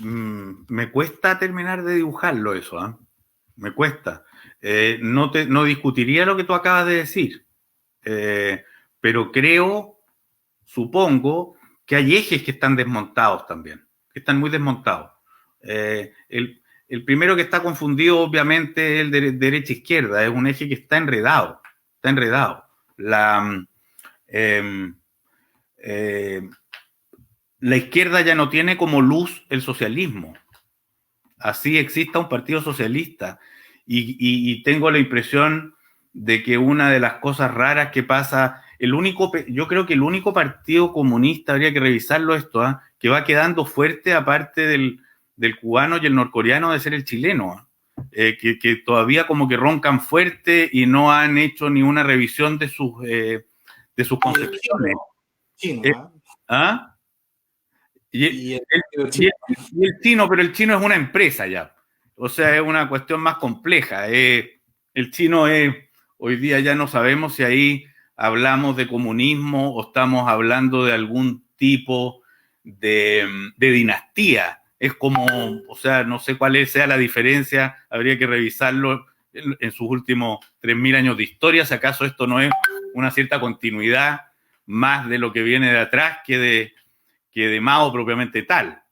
me cuesta terminar de dibujarlo eso, ¿eh? Me cuesta. No discutiría lo que tú acabas de decir, pero supongo que hay ejes que están desmontados también, que están muy desmontados. El primero que está confundido, obviamente, es el de derecha-izquierda, es un eje que está enredado, está enredado. La izquierda ya no tiene como luz el socialismo. Así exista un partido socialista. Y tengo la impresión de que una de las cosas raras que pasa, yo creo que el único partido comunista, habría que revisarlo esto, que va quedando fuerte, aparte del cubano y el norcoreano, de ser el chileno, que todavía como que roncan fuerte y no han hecho ni una revisión de sus concepciones. Chino, ¿Ah? Y el chino, pero el chino es una empresa ya. O sea, es una cuestión más compleja. El chino hoy día ya no sabemos si ahí hablamos de comunismo o estamos hablando de algún tipo de dinastía. Es como, o sea, no sé cuál sea la diferencia, habría que revisarlo en sus últimos 3.000 años de historia, si acaso esto no es una cierta continuidad más de lo que viene de atrás que de Mao propiamente tal.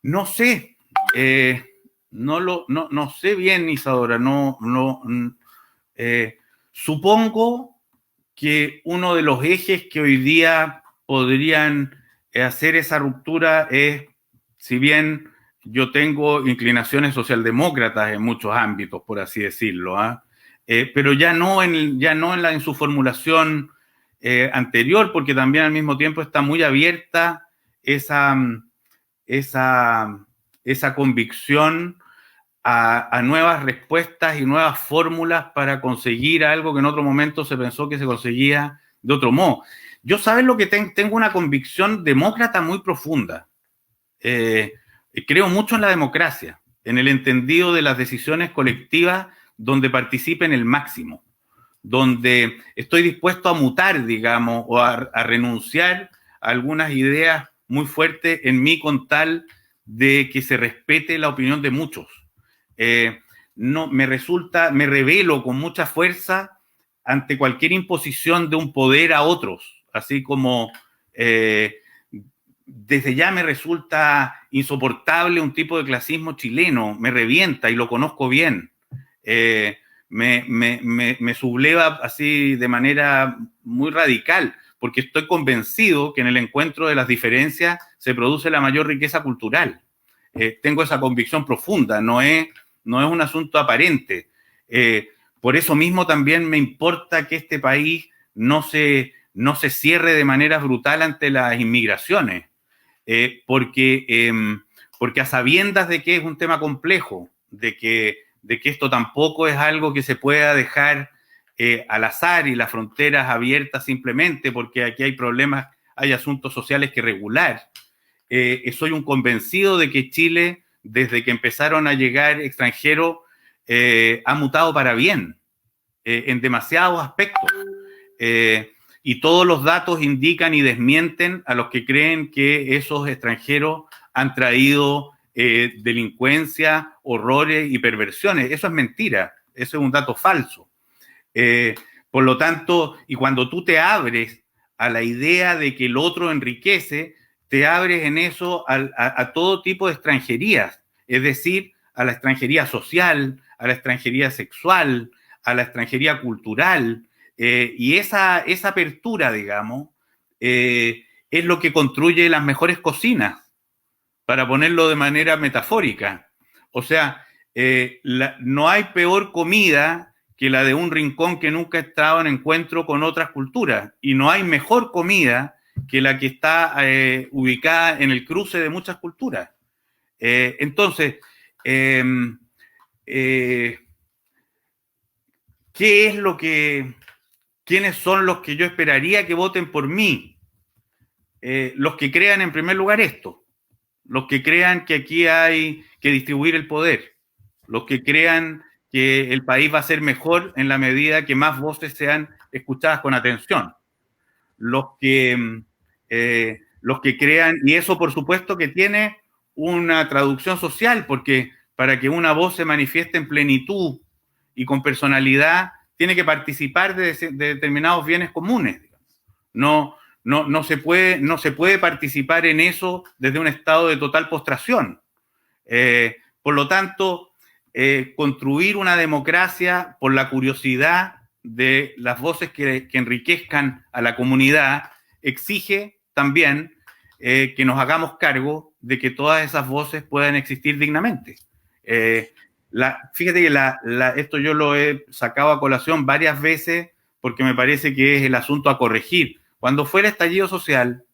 No sé, no sé bien, Isadora, supongo que uno de los ejes que hoy día podrían hacer esa ruptura es, si bien yo tengo inclinaciones socialdemócratas en muchos ámbitos, por así decirlo, pero ya no en su formulación anterior, porque también al mismo tiempo está muy abierta esa convicción a nuevas respuestas y nuevas fórmulas para conseguir algo que en otro momento se pensó que se conseguía de otro modo. Yo, ¿sabes lo que tengo una convicción demócrata muy profunda? Creo mucho en la democracia, en el entendido de las decisiones colectivas donde participen el máximo, donde estoy dispuesto a mutar, digamos, o a renunciar a algunas ideas muy fuertes en mí con tal de que se respete la opinión de muchos. No, me revelo con mucha fuerza ante cualquier imposición de un poder a otros, así como desde ya me resulta insoportable un tipo de clasismo chileno, me revienta y lo conozco bien. Me subleva así de manera muy radical, porque estoy convencido que en el encuentro de las diferencias se produce la mayor riqueza cultural. Tengo esa convicción profunda, no es un asunto aparente. Por eso mismo también me importa que este país no se cierre de manera brutal ante las inmigraciones, porque a sabiendas de que es un tema complejo, de que esto tampoco es algo que se pueda dejar al azar y las fronteras abiertas simplemente porque aquí hay problemas, hay asuntos sociales que regular. Soy un convencido de que Chile, desde que empezaron a llegar extranjeros, ha mutado para bien en demasiados aspectos. Y todos los datos indican y desmienten a los que creen que esos extranjeros han traído delincuencia, horrores y perversiones. Eso es mentira, eso es un dato falso. Por lo tanto, y cuando tú te abres a la idea de que el otro enriquece, te abres en eso a todo tipo de extranjerías, es decir, a la extranjería social, a la extranjería sexual, a la extranjería cultural, y esa apertura, digamos, es lo que construye las mejores cocinas, para ponerlo de manera metafórica. O sea, no hay peor comida que la de un rincón que nunca ha estado en encuentro con otras culturas, y no hay mejor comida que la que está ubicada en el cruce de muchas culturas. Entonces, ¿quiénes son los que yo esperaría que voten por mí? Los que crean en primer lugar esto, los que crean que aquí hay que distribuir el poder, los que crean que el país va a ser mejor en la medida que más voces sean escuchadas con atención, los que los que crean, y eso por supuesto que tiene una traducción social, porque para que una voz se manifieste en plenitud y con personalidad, tiene que participar de determinados bienes comunes. No se puede participar en eso desde un estado de total postración. Por lo tanto, construir una democracia por la curiosidad de las voces que enriquezcan a la comunidad exige también que nos hagamos cargo de que todas esas voces puedan existir dignamente. Fíjate que esto yo lo he sacado a colación varias veces porque me parece que es el asunto a corregir. Cuando fue el estallido social,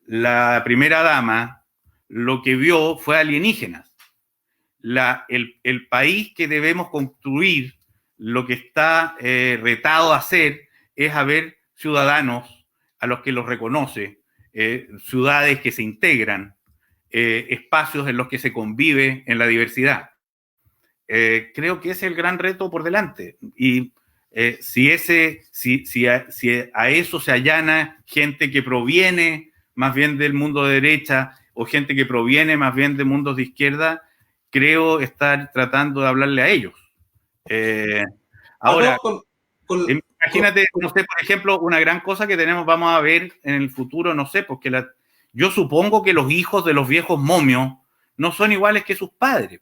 la primera dama lo que vio fue alienígenas. El país que debemos construir, lo que está retado a hacer es a ver ciudadanos a los que los reconoce, ciudades que se integran, espacios en los que se convive en la diversidad. Creo que ese es el gran reto por delante. Y si a eso se allana gente que proviene más bien del mundo de derecha o gente que proviene más bien de mundos de izquierda, creo estar tratando de hablarle a ellos. Ahora, imagínate, no sé, por ejemplo, una gran cosa que vamos a ver en el futuro, no sé, porque yo supongo que los hijos de los viejos momios no son iguales que sus padres,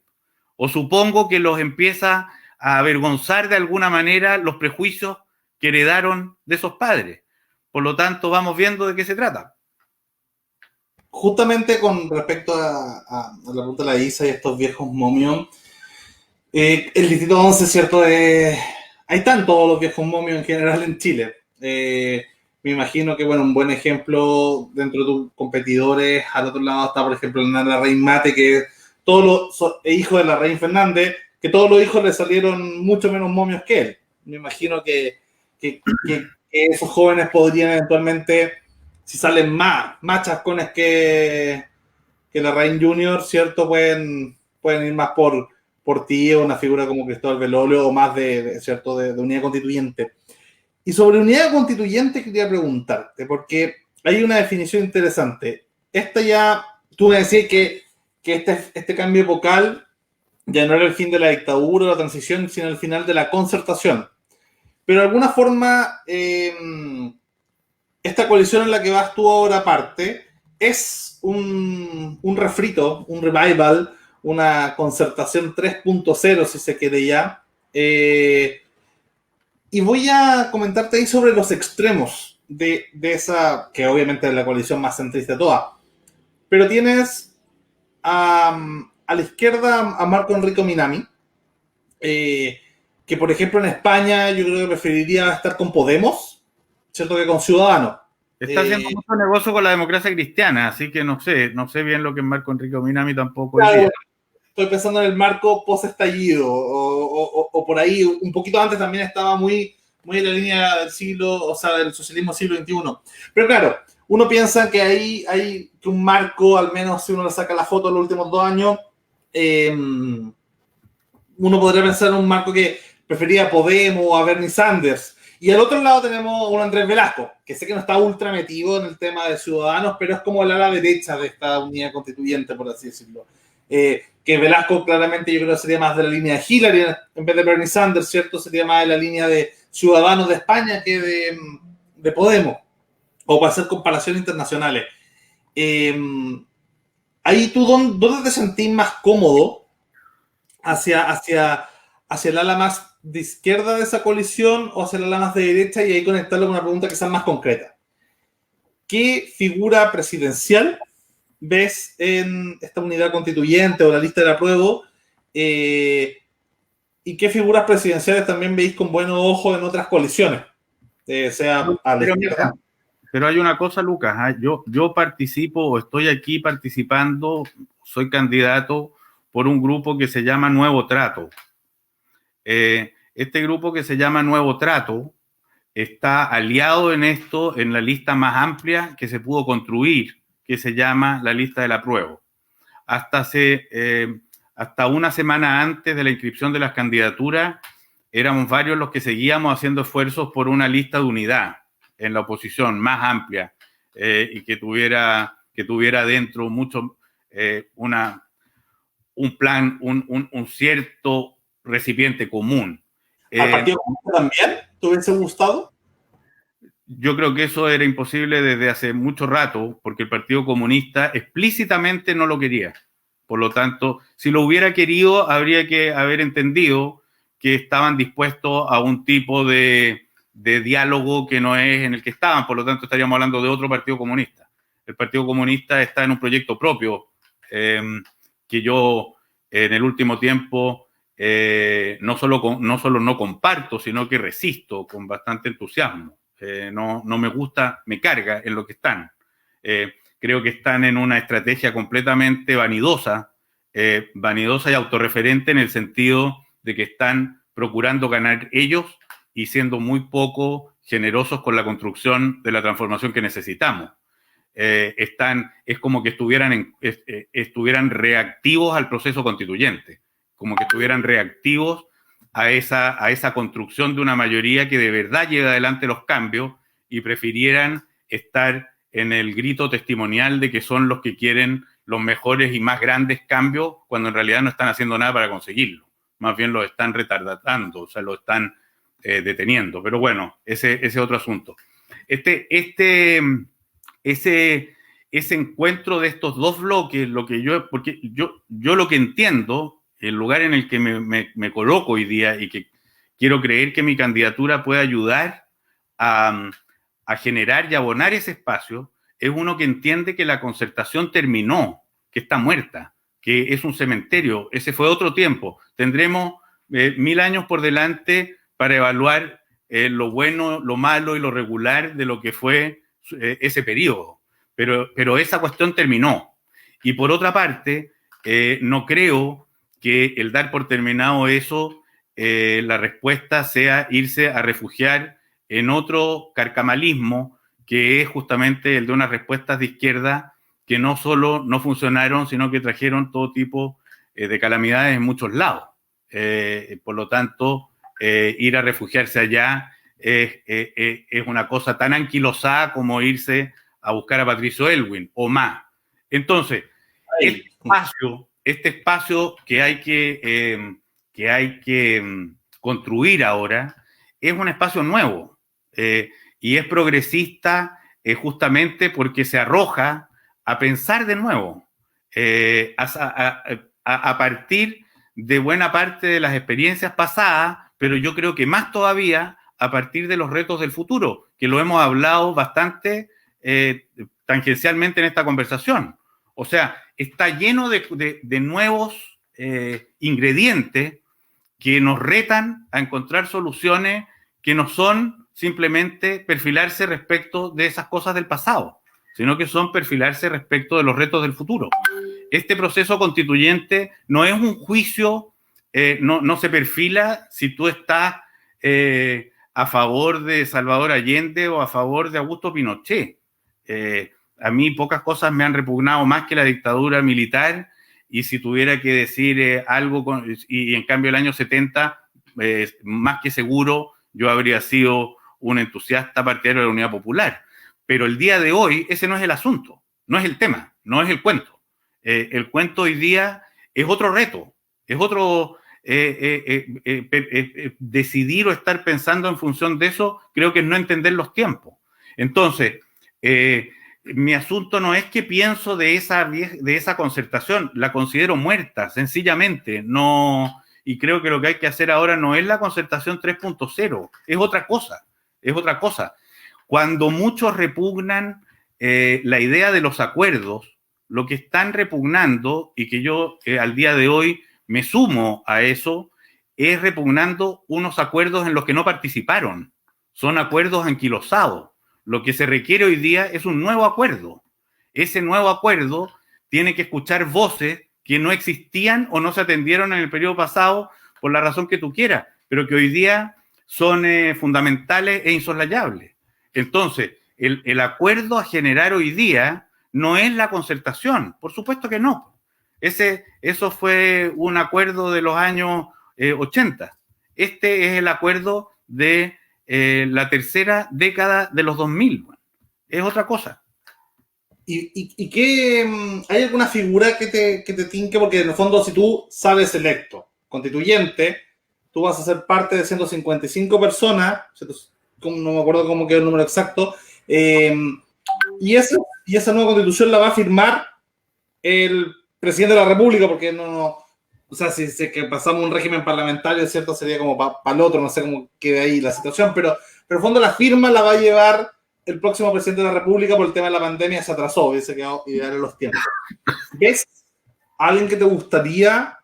o supongo que los empieza a avergonzar de alguna manera los prejuicios que heredaron de esos padres. Por lo tanto, vamos viendo de qué se trata. Justamente con respecto a la pregunta de la Isa y estos viejos momios, el distrito 11, ¿cierto? Ahí están todos los viejos momios en general en Chile. Me imagino que, bueno, un buen ejemplo dentro de tus competidores, al otro lado está, por ejemplo, el Larraín Mate, que todos los hijos de Larraín Fernández, que todos los hijos le salieron mucho menos momios que él. Me imagino que esos jóvenes podrían eventualmente, si salen más chascones que Larraín Junior, ¿cierto? Pueden ir más por ti, una figura como Cristóbal Belolio, o más ¿cierto? de unidad constituyente. Y sobre unidad constituyente quería preguntarte, porque hay una definición interesante. Tú me decías que este cambio epocal ya no era el fin de la dictadura o la transición, sino el final de la concertación. Pero de alguna forma, esta coalición en la que vas tú ahora parte es un refrito, un revival, una concertación 3.0, si se quiere ya. Y voy a comentarte ahí sobre los extremos de esa, que obviamente es la coalición más centrista de todas. Pero tienes a la izquierda a Marco Enrico Minami, que por ejemplo en España yo creo que preferiría estar con Podemos, ¿cierto? Que con Ciudadanos. Está haciendo mucho negocio con la democracia cristiana, así que no sé bien lo que es Marco Enrico Minami tampoco. Claro, estoy pensando en el marco post-estallido, o por ahí, un poquito antes también estaba muy en la línea del del socialismo siglo XXI. Pero claro, uno piensa que ahí hay un marco, al menos si uno le saca la foto de los últimos 2 años, uno podría pensar en un marco que prefería Podemos o a Bernie Sanders. Y al otro lado tenemos a un Andrés Velasco, que sé que no está ultra metido en el tema de Ciudadanos, pero es como el ala derecha de esta unidad constituyente, por así decirlo. Que Velasco claramente yo creo que sería más de la línea de Hillary en vez de Bernie Sanders, ¿cierto? Sería más de la línea de Ciudadanos de España que de Podemos, o para hacer comparaciones internacionales. Ahí tú, ¿dónde te sentís más cómodo? ¿Hacia el ala más de izquierda de esa coalición o hacia el ala más de derecha? Y ahí conectarlo con una pregunta que sea más concreta. ¿Qué figura presidencial ves en esta unidad constituyente o la lista del apruebo? ¿Y qué figuras presidenciales también veis con buenos ojos en otras coaliciones? Sea a la izquierda. Pero hay una cosa, Lucas, yo participo o estoy aquí participando, soy candidato por un grupo que se llama Nuevo Trato. Este grupo que se llama Nuevo Trato está aliado en esto, en la lista más amplia que se pudo construir, que se llama la lista del apruebo. Hasta una semana antes de la inscripción de las candidaturas, éramos varios los que seguíamos haciendo esfuerzos por una lista de unidad en la oposición más amplia. y que tuviera dentro mucho un plan, un cierto recipiente común. ¿Al Partido Comunista también te hubiese gustado? Yo creo que eso era imposible desde hace mucho rato, porque el Partido Comunista explícitamente no lo quería. Por lo tanto, si lo hubiera querido, habría que haber entendido que estaban dispuestos a un tipo de diálogo que no es en el que estaban. Por lo tanto, estaríamos hablando de otro Partido Comunista. El Partido Comunista está en un proyecto propio que yo en el último tiempo no solo no comparto, sino que resisto con bastante entusiasmo. No me gusta, me carga en lo que están. Creo que están en una estrategia completamente vanidosa y autorreferente en el sentido de que están procurando ganar ellos y siendo muy poco generosos con la construcción de la transformación que necesitamos. Es como que estuvieran reactivos al proceso constituyente, como que estuvieran reactivos a esa construcción de una mayoría que de verdad lleve adelante los cambios y prefirieran estar en el grito testimonial de que son los que quieren los mejores y más grandes cambios, cuando en realidad no están haciendo nada para conseguirlo. Más bien lo están retardando, o sea, lo están deteniendo. Pero bueno, ese otro asunto. Ese encuentro de estos dos bloques, porque yo lo que entiendo, el lugar en el que me coloco hoy día y que quiero creer que mi candidatura puede ayudar a generar y abonar ese espacio, es uno que entiende que la concertación terminó, que está muerta, que es un cementerio. Ese fue otro tiempo. Tendremos 1000 años por delante para evaluar lo bueno, lo malo y lo regular de lo que fue ese periodo. Pero esa cuestión terminó. Y por otra parte, no creo que el dar por terminado eso, la respuesta sea irse a refugiar en otro carcamalismo que es justamente el de unas respuestas de izquierda que no solo no funcionaron, sino que trajeron todo tipo de calamidades en muchos lados. Por lo tanto, ir a refugiarse allá es una cosa tan anquilosada como irse a buscar a Patricio Aylwin o más. Entonces, este espacio que hay que construir ahora es un espacio nuevo y es progresista justamente porque se arroja a pensar de nuevo, a partir de buena parte de las experiencias pasadas, pero yo creo que más todavía a partir de los retos del futuro, que lo hemos hablado bastante tangencialmente en esta conversación. O sea, está lleno de nuevos ingredientes que nos retan a encontrar soluciones que no son simplemente perfilarse respecto de esas cosas del pasado, sino que son perfilarse respecto de los retos del futuro. Este proceso constituyente no es un juicio, no se perfila si tú estás a favor de Salvador Allende o a favor de Augusto Pinochet. A mí pocas cosas me han repugnado más que la dictadura militar, y si tuviera que decir algo, y en cambio el año 70, más que seguro, yo habría sido un entusiasta partidario de la Unidad Popular. Pero el día de hoy ese no es el asunto, no es el tema, no es el cuento. El cuento hoy día es otro reto, es otro decidir o estar pensando en función de eso, creo que es no entender los tiempos. Entonces, mi asunto no es que pienso de esa concertación, la considero muerta, sencillamente, no, y creo que lo que hay que hacer ahora no es la concertación 3.0, es otra cosa. Cuando muchos repugnan la idea de los acuerdos, lo que están repugnando, y que yo al día de hoy me sumo a eso, es repugnando unos acuerdos en los que no participaron. Son acuerdos anquilosados. Lo que se requiere hoy día es un nuevo acuerdo. Ese nuevo acuerdo tiene que escuchar voces que no existían o no se atendieron en el periodo pasado por la razón que tú quieras, pero que hoy día son fundamentales e insoslayables. Entonces, el acuerdo a generar hoy día no es la concertación, por supuesto que no. Eso fue un acuerdo de los años 80. Este es el acuerdo de la tercera década de los 2000. Es otra cosa. ¿Y qué, hay alguna figura que te tinque? Porque en el fondo, si tú sales electo constituyente, tú vas a ser parte de 155 personas, no me acuerdo cómo quedó el número exacto, y esa nueva constitución la va a firmar el presidente de la República, porque o sea, si que pasamos un régimen parlamentario, ¿cierto? Sería como para el otro, no sé cómo quede ahí la situación, pero en el fondo la firma la va a llevar el próximo presidente de la República. Por el tema de la pandemia se atrasó, se quedó ideal en los tiempos. ¿Ves a alguien que te gustaría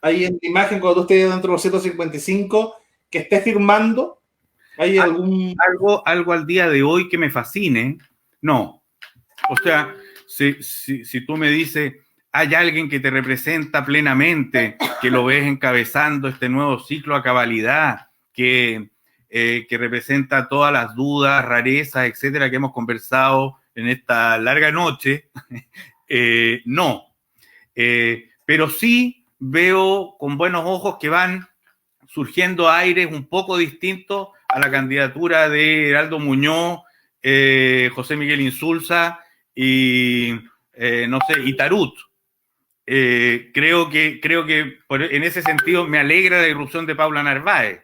ahí en la imagen cuando tú estés dentro de los 155 que esté firmando? ¿Hay algo al día de hoy que me fascine? No. O sea, si tú me dices, hay alguien que te representa plenamente, que lo ves encabezando este nuevo ciclo a cabalidad, que representa todas las dudas, rarezas, etcétera, que hemos conversado en esta larga noche, no. Pero sí veo con buenos ojos que van surgiendo aires un poco distintos a la candidatura de Heraldo Muñoz, José Miguel Insulza y, no sé, y Tarut. Creo que en ese sentido me alegra la irrupción de Paula Narváez.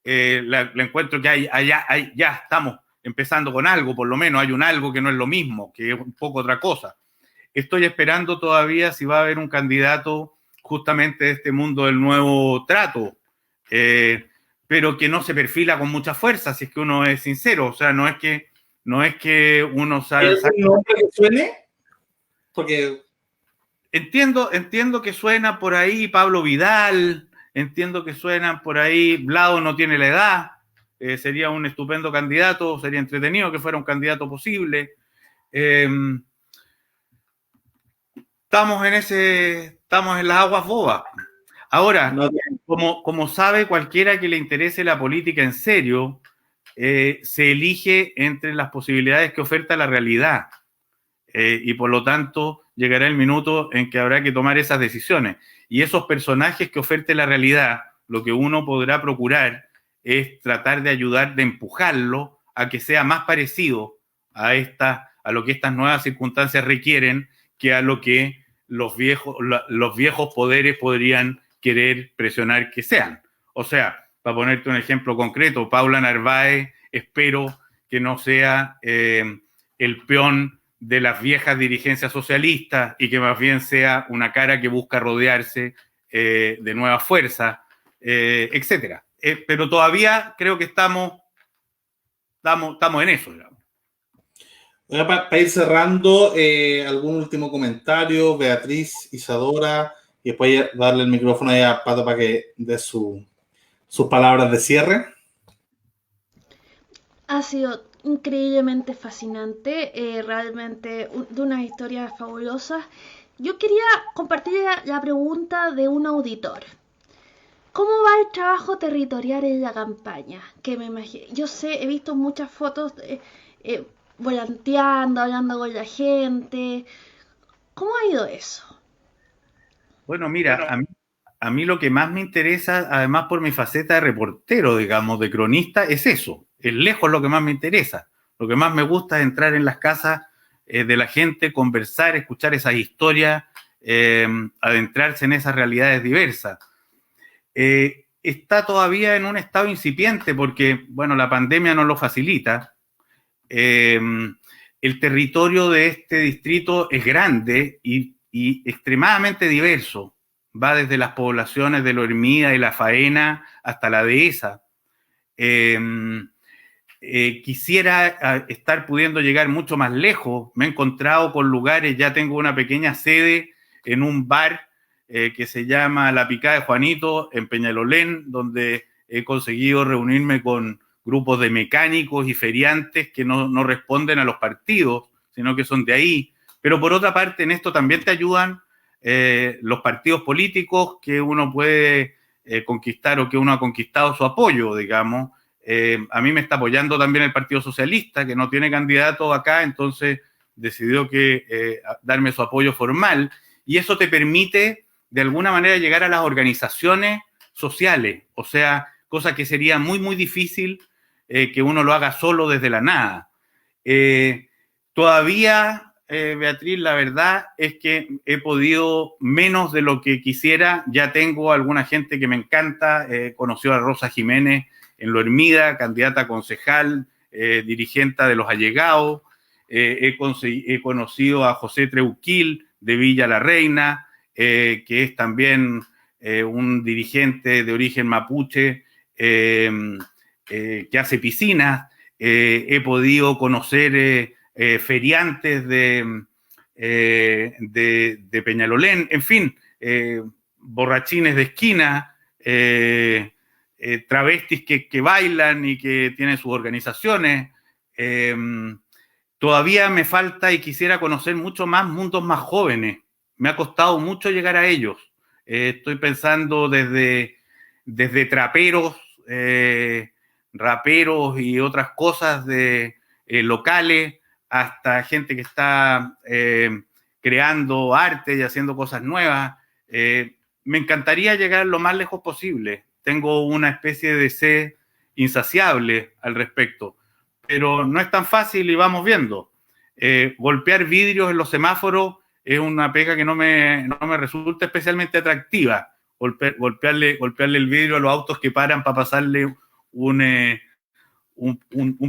La encuentro que ya estamos empezando con algo, por lo menos hay un algo que no es lo mismo, que es un poco otra cosa. Estoy esperando todavía si va a haber un candidato justamente de este mundo del nuevo trato, pero que no se perfila con mucha fuerza, si es que uno es sincero. O sea, no es que uno sabe... ¿Es un nombre que suene? Porque... Entiendo que suena por ahí Pablo Vidal, entiendo que suenan por ahí, Vlado no tiene la edad, sería un estupendo candidato, sería entretenido que fuera un candidato posible. Estamos en las aguas bobas. Ahora, como sabe cualquiera que le interese la política en serio, se elige entre las posibilidades que oferta la realidad. Y por lo tanto llegará el minuto en que habrá que tomar esas decisiones. Y esos personajes que oferte la realidad, lo que uno podrá procurar es tratar de ayudar, de empujarlo a que sea más parecido a lo que estas nuevas circunstancias requieren que a lo que los viejos poderes podrían querer presionar que sean. O sea, para ponerte un ejemplo concreto, Paula Narváez, espero que no sea el peón de las viejas dirigencias socialistas y que más bien sea una cara que busca rodearse de nuevas fuerzas, etcétera. Pero todavía creo que estamos en eso, digamos. Para ir cerrando, ¿algún último comentario, Beatriz, Isadora? Y después darle el micrófono ahí a Pato para que dé sus palabras de cierre. Ha sido increíblemente fascinante, realmente de unas historias fabulosas. Yo quería compartir la pregunta de un auditor. ¿Cómo va el trabajo territorial en la campaña? Que me imagino, yo sé, he visto muchas fotos volanteando, hablando con la gente. ¿Cómo ha ido eso? Bueno, mira, a mí lo que más me interesa, además por mi faceta de reportero, digamos, de cronista, es eso. Es lejos lo que más me interesa. Lo que más me gusta es entrar en las casas de la gente, conversar, escuchar esas historias, adentrarse en esas realidades diversas. Está todavía en un estado incipiente porque, bueno, la pandemia no lo facilita. El territorio de este distrito es grande y extremadamente diverso. Va desde las poblaciones de Lo Hermida y La Faena hasta la Dehesa. Quisiera estar pudiendo llegar mucho más lejos. Me he encontrado con lugares, ya tengo una pequeña sede en un bar que se llama La Picada de Juanito en Peñalolén, donde he conseguido reunirme con grupos de mecánicos y feriantes que no responden a los partidos, sino que son de ahí. Pero por otra parte, en esto también te ayudan los partidos políticos que uno puede conquistar o que uno ha conquistado su apoyo, digamos. A mí me está apoyando también el Partido Socialista, que no tiene candidato acá, entonces decidió darme su apoyo formal. Y eso te permite, de alguna manera, llegar a las organizaciones sociales. O sea, cosa que sería muy, muy difícil que uno lo haga solo desde la nada. Todavía Beatriz, la verdad es que he podido menos de lo que quisiera. Ya tengo alguna gente que me encanta. Conoció a Rosa Jiménez en Lo Hermida, candidata a concejal, dirigente de Los Allegados. He conocido a José Treuquil de Villa La Reina, que es también un dirigente de origen mapuche que hace piscinas. He podido conocer feriantes de Peñalolén, en fin, borrachines de esquina, travestis que bailan y que tienen sus organizaciones. Todavía me falta y quisiera conocer mucho más mundos más jóvenes. Me ha costado mucho llegar a ellos. Estoy pensando desde traperos, raperos y otras cosas de locales, hasta gente que está creando arte y haciendo cosas nuevas. Me encantaría llegar lo más lejos posible. Tengo una especie de sed insaciable al respecto, pero no es tan fácil y vamos viendo. Golpear vidrios en los semáforos es una pega que no me resulta especialmente atractiva. Golpearle el vidrio a los autos que paran para pasarle un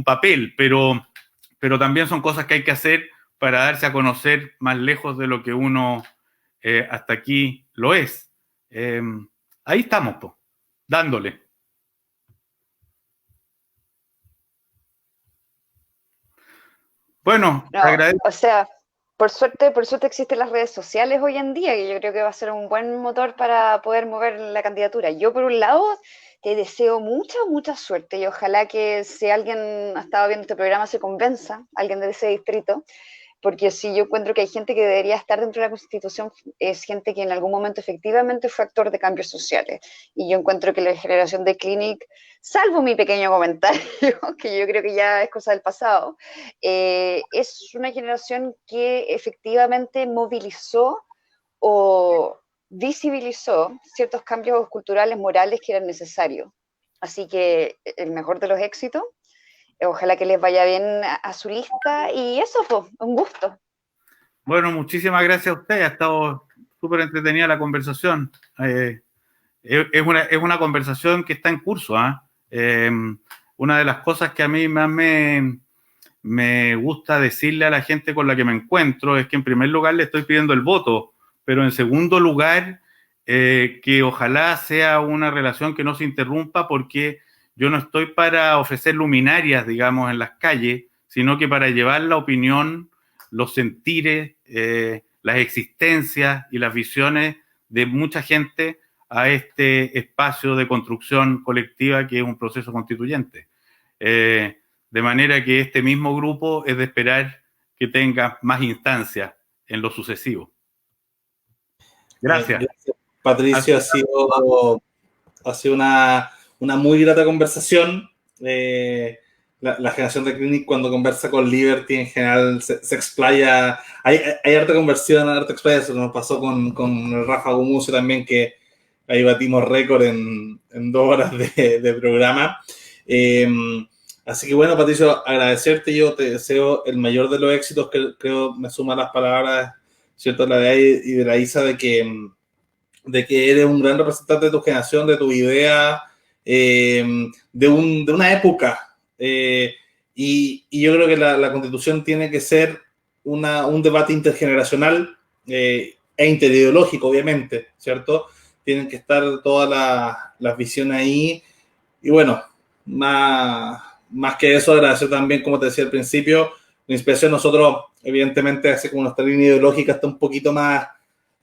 papel, pero también son cosas que hay que hacer para darse a conocer más lejos de lo que uno hasta aquí lo es. Ahí estamos, pues, dándole. Bueno, no, agradezco. O sea, por suerte existen las redes sociales hoy en día, y yo creo que va a ser un buen motor para poder mover la candidatura. Yo, por un lado, te deseo mucha suerte, y ojalá que si alguien ha estado viendo este programa se convenza, alguien de ese distrito, porque si yo encuentro que hay gente que debería estar dentro de la Constitución, es gente que en algún momento efectivamente fue actor de cambios sociales. Y yo encuentro que la generación de Clinic, salvo mi pequeño comentario, que yo creo que ya es cosa del pasado, es una generación que efectivamente movilizó o visibilizó ciertos cambios culturales, morales que eran necesarios. Así que el mejor de los éxitos. Ojalá que les vaya bien a su lista, y eso, pues, un gusto. Bueno, muchísimas gracias a usted. Ha estado súper entretenida la conversación. Es una conversación que está en curso. Una de las cosas que a mí más me gusta decirle a la gente con la que me encuentro es que en primer lugar le estoy pidiendo el voto, pero en segundo lugar que ojalá sea una relación que no se interrumpa, porque yo no estoy para ofrecer luminarias, digamos, en las calles, sino que para llevar la opinión, los sentires, las existencias y las visiones de mucha gente a este espacio de construcción colectiva que es un proceso constituyente. De manera que este mismo grupo es de esperar que tenga más instancias en lo sucesivo. Gracias. Patricio, ha sido una muy grata conversación. La generación de Clinic, cuando conversa con Liberty, en general se explaya. Hay harta conversión, harta explaya. Nos pasó con el Rafa Gumucio también, que ahí batimos récord en 2 horas de programa. Así que bueno, Patricio, agradecerte. Yo te deseo el mayor de los éxitos, que creo me suman las palabras, ¿cierto?, la de ahí y de la Isa, de que eres un gran representante de tu generación, de tu idea, de una época. Y yo creo que la Constitución tiene que ser un debate intergeneracional e interideológico, obviamente, ¿cierto? Tienen que estar todas las visiones ahí. Y bueno, más que eso, agradecer también, como te decía al principio, la inspiración. Nosotros, evidentemente, hace como nuestra línea ideológica está un poquito más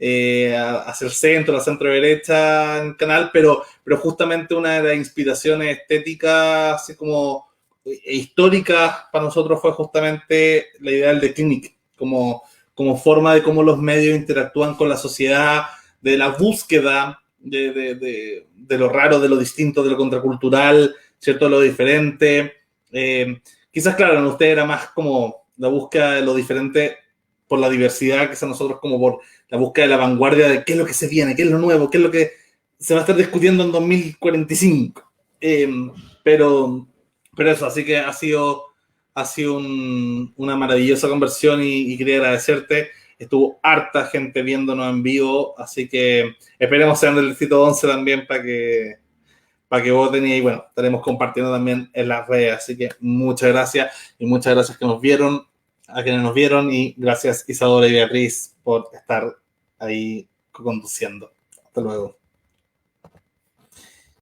hacia el centro, la centro-derecha en el canal, pero justamente una de las inspiraciones estéticas, así como históricas para nosotros, fue justamente la idea del The Clinic, como forma de cómo los medios interactúan con la sociedad, de la búsqueda de lo raro, de lo distinto, de lo contracultural, ¿cierto?, de lo diferente. Quizás, claro, en usted era más como la búsqueda de lo diferente por la diversidad, quizás nosotros como por la búsqueda de la vanguardia de qué es lo que se viene, qué es lo nuevo, qué es lo que se va a estar discutiendo en 2045. Pero eso, así que ha sido Ha sido una maravillosa conversión y quería agradecerte. Estuvo harta gente viéndonos en vivo, así que esperemos sean del distrito 11 también para que voten y bueno, estaremos compartiendo también en las redes. Así que muchas gracias y muchas gracias que nos vieron, a quienes nos vieron y gracias Isadora y Beatriz por estar ahí conduciendo. Hasta luego.